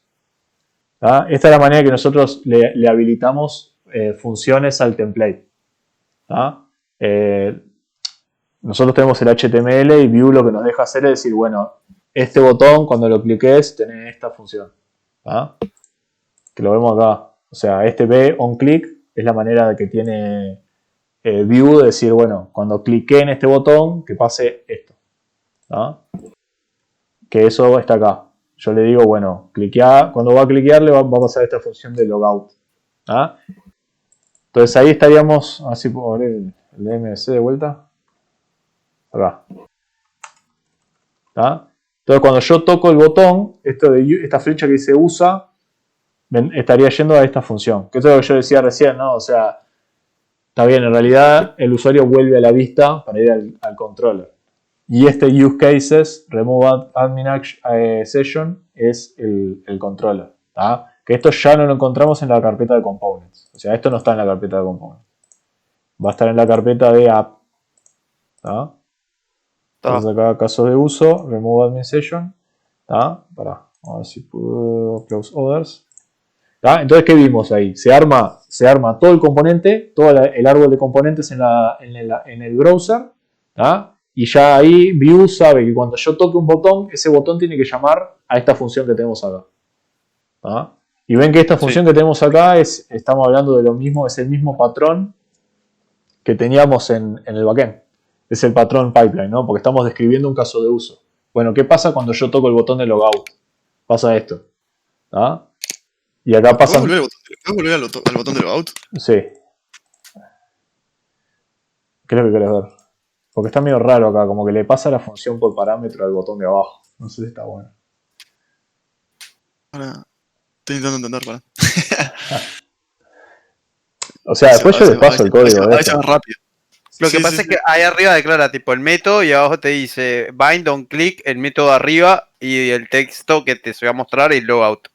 ¿Tá? Esta es la manera que nosotros le habilitamos funciones al template. ¿Tá? Nosotros tenemos el HTML y Vue lo que nos deja hacer es decir, bueno, este botón cuando lo cliques tiene esta función. ¿Tá? Que lo vemos acá. O sea, este B on click es la manera que tiene Vue de decir, bueno, cuando clique en este botón, que pase esto. ¿Tá? Que eso está acá. Yo le digo, bueno, cuando va a cliquear le va a pasar esta función de logout. ¿Tá? Entonces ahí estaríamos, así puedo abrir el DMC de vuelta. Acá. ¿Tá? Entonces cuando yo toco el botón, esta flecha que dice usa, estaría yendo a esta función. Que es lo que yo decía recién, ¿no? O sea, está bien, en realidad el usuario vuelve a la vista para ir al controller. Y este use cases, remove admin session, es el controller. ¿Tá? Que esto ya no lo encontramos en la carpeta de components. O sea, esto no está en la carpeta de components. Va a estar en la carpeta de app. ¿Tá? Entonces acá casos de uso, remove admin session. ¿Tá? Pará, a ver si puedo close others. ¿Tá? Entonces, ¿qué vimos ahí? Se arma todo el componente, todo el árbol de componentes en el browser. ¿Tá? Y ya ahí Vue sabe que cuando yo toque un botón, ese botón tiene que llamar a esta función que tenemos acá. ¿Tá? Y ven que esta función que tenemos acá estamos hablando de lo mismo, es el mismo patrón que teníamos en el backend. Es el patrón pipeline, ¿no? Porque estamos describiendo un caso de uso. Bueno, ¿qué pasa cuando yo toco el botón de logout? Pasa esto. ¿Tá? Y acá pasa. ¿Puedes volver al botón de logout? Sí. ¿Qué es lo que querés ver? Porque está medio raro acá, como que le pasa la función por parámetro al botón de abajo. No sé si está bueno. Ahora, estoy intentando entender, para. O sea, después yo les paso el código de esto. Más rápido. Lo que pasa es que ahí arriba declara tipo el método y abajo te dice bind on click, el método arriba y el texto que te voy a mostrar es logout.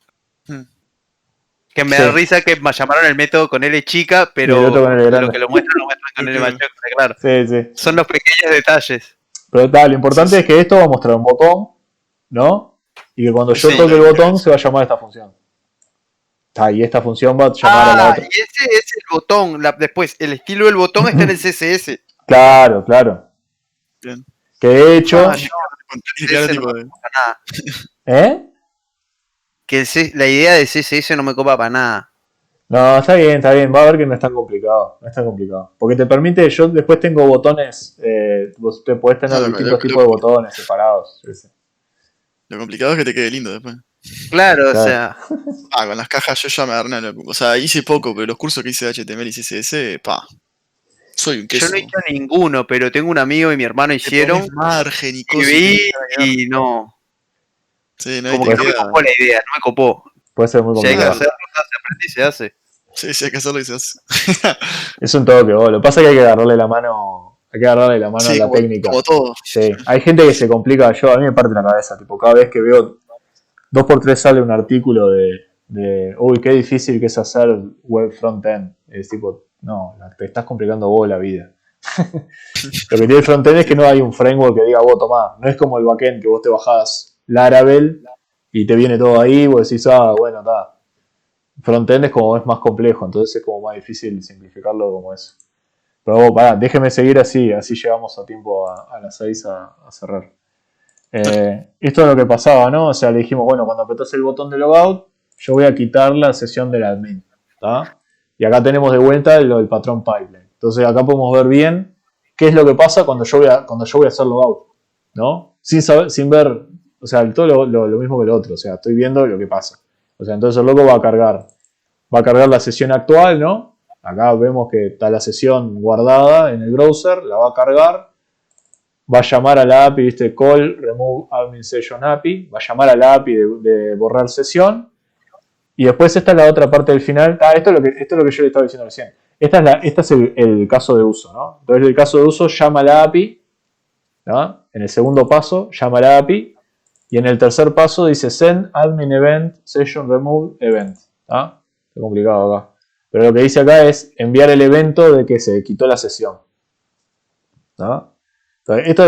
Que me da risa que me llamaron el método con L chica, pero lo que lo muestran con L mayúscula, claro. Sí. Son los pequeños detalles. Pero lo importante es que esto va a mostrar un botón, ¿no? Y que cuando yo toque el botón se va a llamar esta función. Y esta función va a llamar a la otra. Y ese es el botón. Después, el estilo del botón está en el CSS. Claro. Bien. Que de hecho. Que la idea de CSS no me copa para nada. No, está bien. Va a ver que no es tan complicado. Porque te permite, yo después tengo botones. Vos te podés tener distintos tipos de botones separados. Sí. Lo complicado es que te quede lindo después. Claro, o sea. Con las cajas yo ya me agarré. O sea, hice poco, pero los cursos que hice de HTML y CSS, soy un queso. Yo no he hecho ninguno, pero tengo un amigo y mi hermano hicieron. Margen y cosas. Y no. Sí, no, como que no me copó la idea, no me copó. Puede ser muy Si hay que complicado. hacerlo, se aprende y se hace. Sí, hay que hacerlo y se hace. Es un toque, vos. Lo que pasa es que hay que agarrarle la mano. Hay que agarrarle la mano a Sí, la como, técnica. como todo. Sí. Hay gente que se complica. A mí me parte la cabeza. Tipo, cada vez que veo 2x3 sale un artículo de uy, qué difícil que es hacer web frontend. Es tipo, no, te estás complicando vos la vida. Lo que tiene el frontend es que no hay un framework que diga, vos tomá, no es como el backend que vos te bajás Laravel y te viene todo ahí, vos decís, bueno, está. Frontend es más complejo, entonces es como más difícil simplificarlo como eso. Pero vos, pará, déjeme seguir así llegamos a tiempo a las 6 a cerrar. Esto es lo que pasaba, ¿no? O sea, le dijimos, bueno, cuando apretás el botón de logout, yo voy a quitar la sesión del admin, ¿tá? Y acá tenemos de vuelta el patrón pipeline. Entonces acá podemos ver bien qué es lo que pasa cuando yo voy a hacer logout, ¿no? Sin ver, o sea, todo lo mismo que el otro, o sea, estoy viendo lo que pasa. O sea, entonces el loco va a cargar la sesión actual, ¿no? Acá vemos que está la sesión guardada en el browser, la va a cargar, va a llamar a la API, ¿viste? Call remove admin session API, va a llamar a la API de borrar sesión. Y después esta es la otra parte del final. Esto es lo que yo le estaba diciendo recién. Este es el caso de uso, ¿no? Entonces el caso de uso llama a la API, ¿no? En el segundo paso llama a la API y en el tercer paso dice send admin event session remove event, ¿no? Está complicado acá. Pero lo que dice acá es enviar el evento de que se quitó la sesión, ¿no? Entonces, esto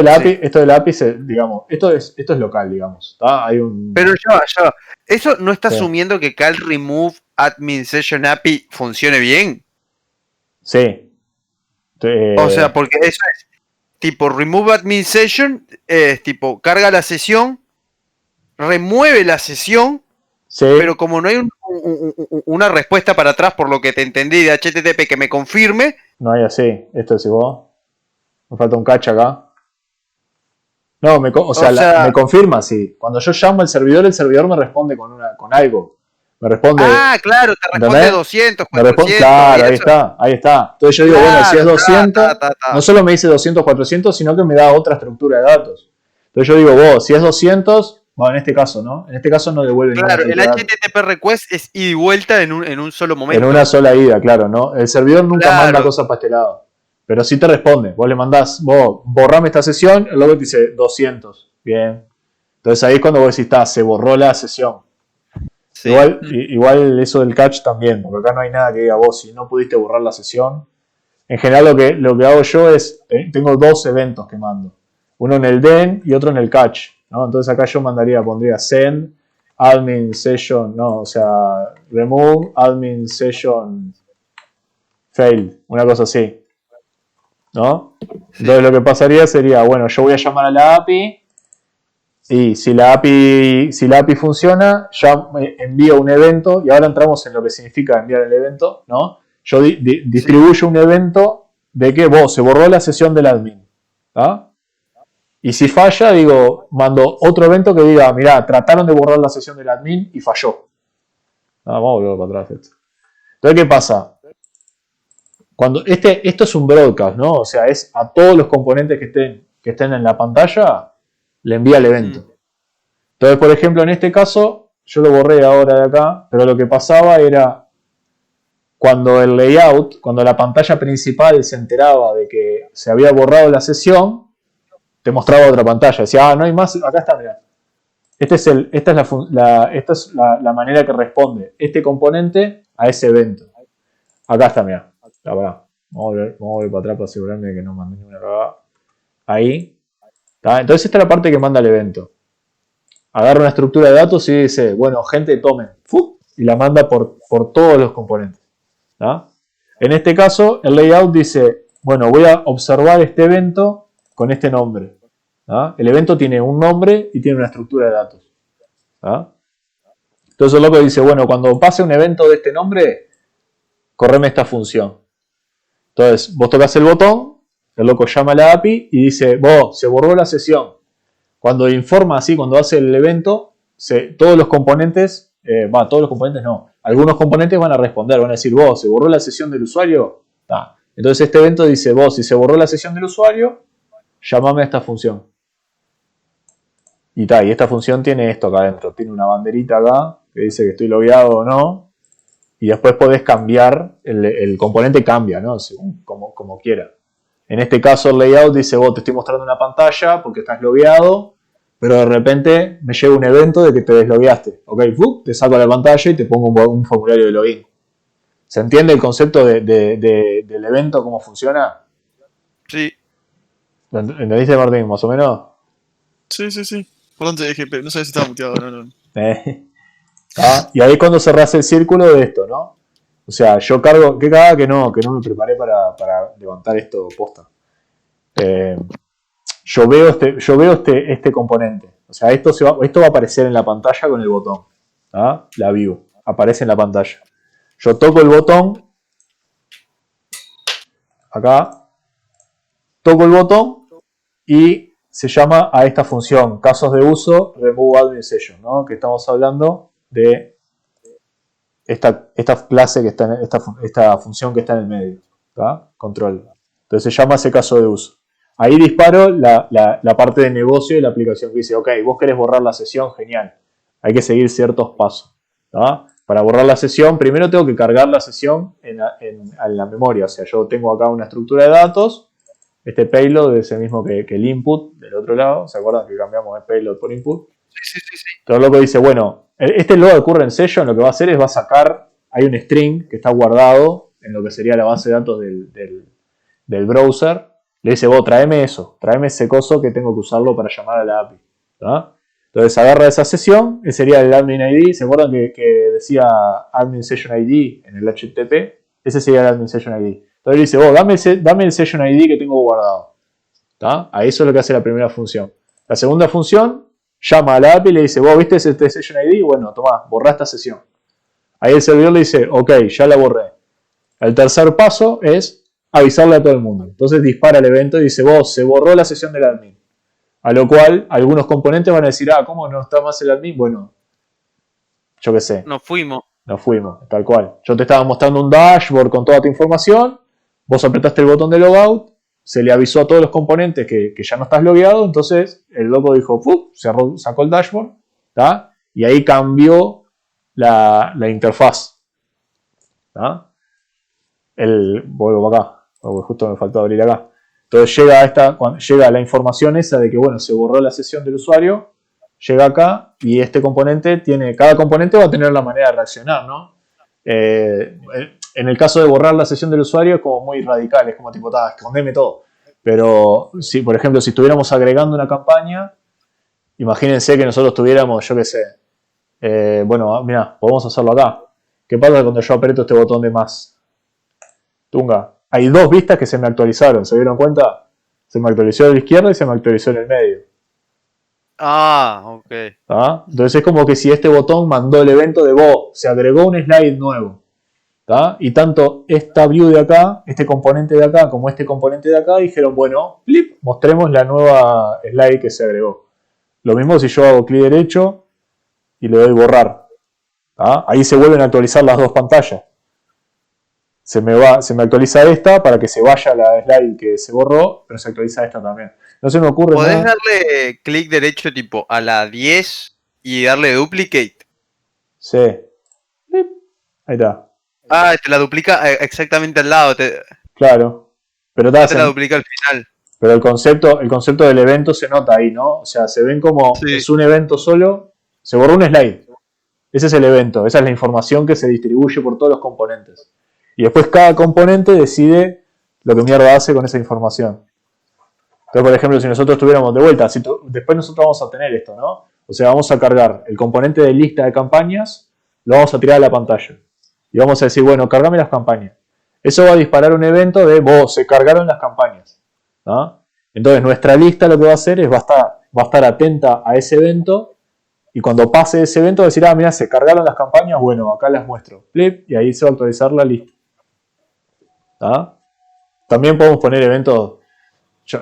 de la API, digamos, esto es local, digamos, ¿tá? Hay un... Pero ya. ¿Eso no está Sí. asumiendo que cal remove admin session API funcione bien? Sí. O sea, porque eso es tipo remove admin session, es tipo carga la sesión, remueve la sesión, sí. pero como no hay una respuesta para atrás por lo que te entendí de HTTP que me confirme, No hay así. Esto decís vos. Me falta un catch acá. No, me confirma, sí. Cuando yo llamo al servidor, el servidor me responde con algo. Me responde... claro, te responde ¿entendés? 200, Me 400. claro, y ahí eso. está. Entonces yo digo, Claro, bueno, si es 200, ta. no solo me dice 200, 400, sino que me da otra estructura de datos. Entonces yo digo, si es 200, bueno, en este caso, ¿no? En este caso no devuelve ninguna Claro, el estructura de datos. HTTP request es ida y vuelta en un solo momento. En una sola ida, claro, ¿no? El servidor nunca Claro. manda cosas para este lado. Pero sí te responde. Vos le mandás, borrame esta sesión, luego te dice 200. Bien. Entonces ahí es cuando vos decís, se borró la sesión. Sí. Igual eso del catch también, porque acá no hay nada que diga vos, si no pudiste borrar la sesión. En general lo que hago yo es, tengo dos eventos que mando. Uno en el den y otro en el catch, ¿no? Entonces acá yo pondría send admin session, no, o sea, remove admin session fail, una cosa así, ¿no? Entonces lo que pasaría sería, bueno, yo voy a llamar a la API y si la API funciona, ya envío un evento y ahora entramos en lo que significa enviar el evento, ¿no? Yo distribuyo un evento de que se borró la sesión del admin, ¿tá? Y si falla, mando otro evento que diga, mirá, trataron de borrar la sesión del admin y falló. Vamos a volver para atrás esto. Entonces, ¿qué pasa? Cuando esto es un broadcast, ¿no? O sea, es a todos los componentes que estén en la pantalla, le envía el evento. Entonces, por ejemplo, en este caso, yo lo borré ahora de acá, pero lo que pasaba era cuando el layout, cuando la pantalla principal se enteraba de que se había borrado la sesión, te mostraba otra pantalla. Decía, no hay más, acá está, mirá. Esta es la manera que responde este componente a ese evento. Acá está, mirá. Vamos a volver para atrás para asegurarme de que no mandé ninguna cagada. Ahí. ¿Tá? Entonces esta es la parte que manda el evento. Agarra una estructura de datos y dice, bueno, gente, tomen. Y la manda por todos los componentes. ¿Tá? En este caso, el layout dice, bueno, voy a observar este evento con este nombre. ¿tá? El evento tiene un nombre y tiene una estructura de datos. ¿tá? Entonces el loco dice, bueno, cuando pase un evento de este nombre, correme esta función. Entonces, vos tocas el botón, el loco llama a la API y dice, se borró la sesión. Cuando informa así, cuando hace el evento, todos los componentes no, algunos componentes van a responder, van a decir, se borró la sesión del usuario. Entonces este evento dice, si se borró la sesión del usuario, llámame a esta función. Y esta función tiene esto acá adentro, tiene una banderita acá, que dice que estoy logueado o no, y después podés cambiar, el componente cambia, ¿no? Según como quiera. En este caso el layout dice, vos te estoy mostrando una pantalla porque estás logueado, pero de repente me llega un evento de que te deslogueaste. Ok, te saco la pantalla y te pongo un formulario de login. ¿Se entiende el concepto del evento, cómo funciona? Sí. ¿Lo entendiste, Martín, más o menos? Sí. Perdón, te dije, no sé si estaba muteado, no. Y ahí es cuando cerrás el círculo de esto, ¿no? O sea, yo cargo, qué cagada que no me preparé para levantar esto posta. Yo veo este componente. O sea, esto va a aparecer en la pantalla con el botón. ¿Ah? La view. Aparece en la pantalla. Yo toco el botón. Acá. Toco el botón. Y se llama a esta función. Casos de uso. Remove admin session. ¿No? Que estamos hablando de esta clase que está en esta función que está en el medio. ¿Tá? Control. Entonces se llama ese caso de uso. Ahí disparo la parte de negocio de la aplicación que dice, ok, vos querés borrar la sesión, genial. Hay que seguir ciertos pasos. ¿No? Para borrar la sesión, primero tengo que cargar la sesión en la memoria. O sea, yo tengo acá una estructura de datos. Este payload es el mismo que el input del otro lado. ¿Se acuerdan que cambiamos el payload por input? Sí. Entonces loco dice, bueno, este load current session lo que va a hacer es va a sacar, hay un string que está guardado en lo que sería la base de datos del browser. Le dice, vos, tráeme ese coso que tengo que usarlo para llamar a la API. ¿No? Entonces agarra esa sesión, que sería el admin ID. ¿Se acuerdan que decía admin session ID en el HTTP? Ese sería el admin session ID. Entonces le dice, vos, dame el session ID que tengo guardado. ¿Tá? A eso es lo que hace la primera función. La segunda función llama a la API y le dice, vos, ¿viste este session ID? Bueno, tomá, borrá esta sesión. Ahí el servidor le dice, ok, ya la borré. El tercer paso es avisarle a todo el mundo. Entonces dispara el evento y dice, vos, se borró la sesión del admin. A lo cual algunos componentes van a decir, ¿cómo no está más el admin? Bueno, yo qué sé. Nos fuimos, tal cual. Yo te estaba mostrando un dashboard con toda tu información, vos apretaste el botón de logout, se le avisó a todos los componentes que ya no estás logueado, entonces el loco dijo, sacó el dashboard, ¿tá? Y ahí cambió la interfaz. ¿Tá? Vuelvo acá, porque justo me faltó abrir acá. Entonces llega la información esa de que bueno, se borró la sesión del usuario, llega acá y cada componente va a tener la manera de reaccionar, ¿no? En el caso de borrar la sesión del usuario es como muy radical, es como tipo, escondeme todo. Pero si, por ejemplo, si estuviéramos agregando una campaña, imagínense que nosotros tuviéramos, yo qué sé, bueno, mirá, podemos hacerlo acá. ¿Qué pasa cuando yo aprieto este botón de más? Tunga. Hay dos vistas que se me actualizaron, ¿se dieron cuenta? Se me actualizó a la izquierda y se me actualizó en el medio. ok. ¿Tá? Entonces es como que si este botón mandó el evento de vos, se agregó un slide nuevo. ¿Tá? Y tanto esta view de acá, este componente de acá, como este componente de acá, dijeron, bueno, mostremos la nueva slide que se agregó. Lo mismo si yo hago clic derecho y le doy borrar. ¿Tá? Ahí se vuelven a actualizar las dos pantallas. Se me actualiza esta para que se vaya la slide que se borró, pero se actualiza esta también. No se me ocurre ¿Podés nada. darle clic derecho tipo a la 10 y darle duplicate? Sí. Ahí está. Te la duplica exactamente al lado. Claro. Pero Te la duplica al final. Pero el concepto del evento se nota ahí, ¿no? O sea, se ven como es un evento solo. Se borró un slide. Ese es el evento. Esa es la información que se distribuye por todos los componentes. Y después cada componente decide lo que mierda hace con esa información. Entonces, por ejemplo, si nosotros tuviéramos de vuelta, después nosotros vamos a tener esto, ¿no? O sea, vamos a cargar el componente de lista de campañas, lo vamos a tirar a la pantalla. Y vamos a decir, bueno, cargame las campañas. Eso va a disparar un evento de, se cargaron las campañas. ¿No? Entonces, nuestra lista lo que va a hacer es, va a estar atenta a ese evento. Y cuando pase ese evento va a decir, mira, se cargaron las campañas, bueno, acá las muestro. Y ahí se va a actualizar la lista. ¿Ah? También podemos poner eventos. Yo,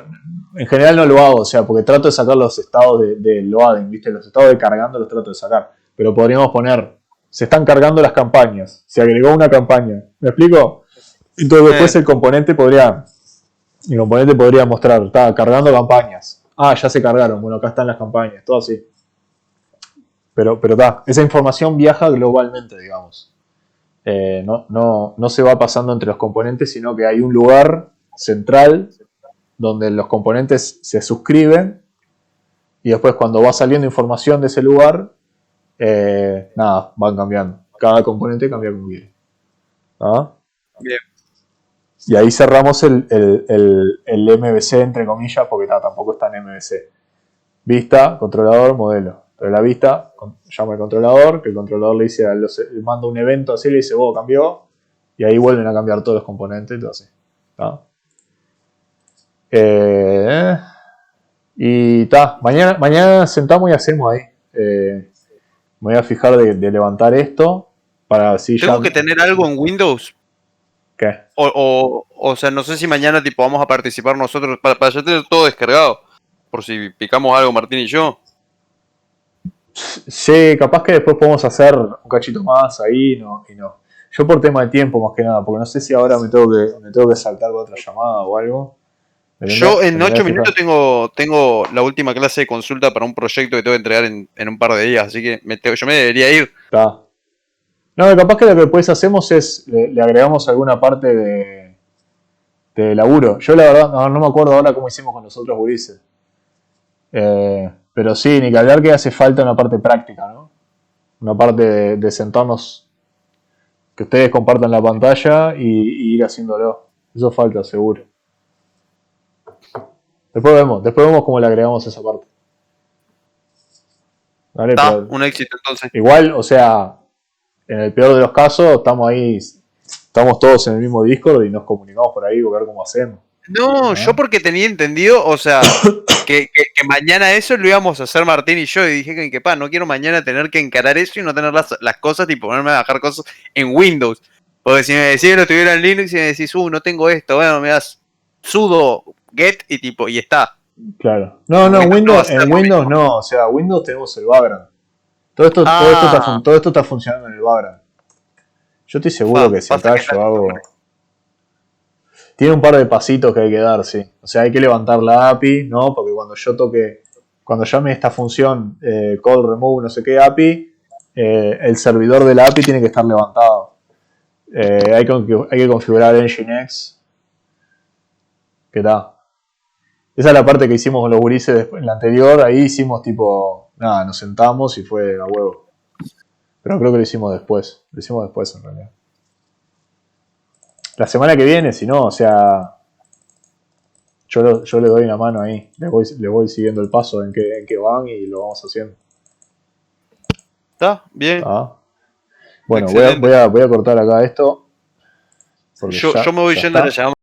en general no lo hago, o sea, porque trato de sacar los estados de loading, ¿viste? Los estados de cargando los trato de sacar. Pero podríamos poner, se están cargando las campañas, se agregó una campaña. ¿Me explico? Entonces después el componente podría mostrar, está cargando campañas. Ya se cargaron, bueno, acá están las campañas, todo así. Pero está, esa información viaja globalmente, digamos. No se va pasando entre los componentes, sino que hay un lugar central donde los componentes se suscriben y después cuando va saliendo información de ese lugar, nada, van cambiando. Cada componente cambia como quiere. ¿Ah? Bien. Y ahí cerramos el MVC, entre comillas, porque tampoco está en MVC. Vista, controlador, modelo. Entonces la vista llama al controlador, que el controlador le dice, le manda un evento así, le dice, cambió, y ahí vuelven a cambiar todos los componentes, entonces. ¿Tá? Y está, mañana sentamos y hacemos ahí. Me voy a fijar de levantar esto para así ya. ¿Tengo que tener algo en Windows? ¿Qué? O sea, no sé si mañana tipo vamos a participar nosotros para ya tener todo descargado. Por si picamos algo Martín y yo. Sí, capaz que después podemos hacer un cachito más ahí y no. Yo por tema de tiempo más que nada, porque no sé si ahora me tengo que saltar con otra llamada o algo. Yo en 8 minutos tengo la última clase de consulta para un proyecto que tengo que entregar en un par de días, así que yo me debería ir. Está. No, capaz que lo que después hacemos es, le agregamos alguna parte de laburo. Yo la verdad no me acuerdo ahora cómo hicimos con los otros gurises. Pero sí, ni que hablar que hace falta una parte práctica, ¿no? Una parte de sentarnos, que ustedes compartan la pantalla y ir haciéndolo. Eso falta, seguro. Después vemos cómo le agregamos esa parte. ¿Vale? Está, un éxito entonces. Igual, o sea, en el peor de los casos, estamos todos en el mismo Discord y nos comunicamos por ahí a ver cómo hacemos. No, yo porque tenía entendido, o sea, que mañana eso lo íbamos a hacer Martín y yo, y dije que no quiero mañana tener que encarar eso y no tener las cosas, tipo ponerme a bajar cosas en Windows. Porque si me decís que lo tuviera en Linux y me decís, no tengo esto, bueno, me das sudo get y está. Claro. No, en Windows no, o sea, Windows tenemos el background. Todo esto está funcionando en el background. Yo estoy seguro que si acá yo hago... Tiene un par de pasitos que hay que dar, sí. O sea, hay que levantar la API, ¿no? Porque cuando llame esta función call remove no sé qué API, el servidor de la API tiene que estar levantado. Hay que configurar Nginx. ¿Qué tal? Esa es la parte que hicimos con los gurises después, en la anterior. Ahí hicimos nos sentamos y fue a huevo. Pero creo que lo hicimos después. Lo hicimos después en realidad. La semana que viene, si no, o sea, yo le doy una mano ahí. Le voy siguiendo el paso en que van y lo vamos haciendo. Está, bien. Bueno, voy a cortar acá esto. Yo me voy yendo a la llamada.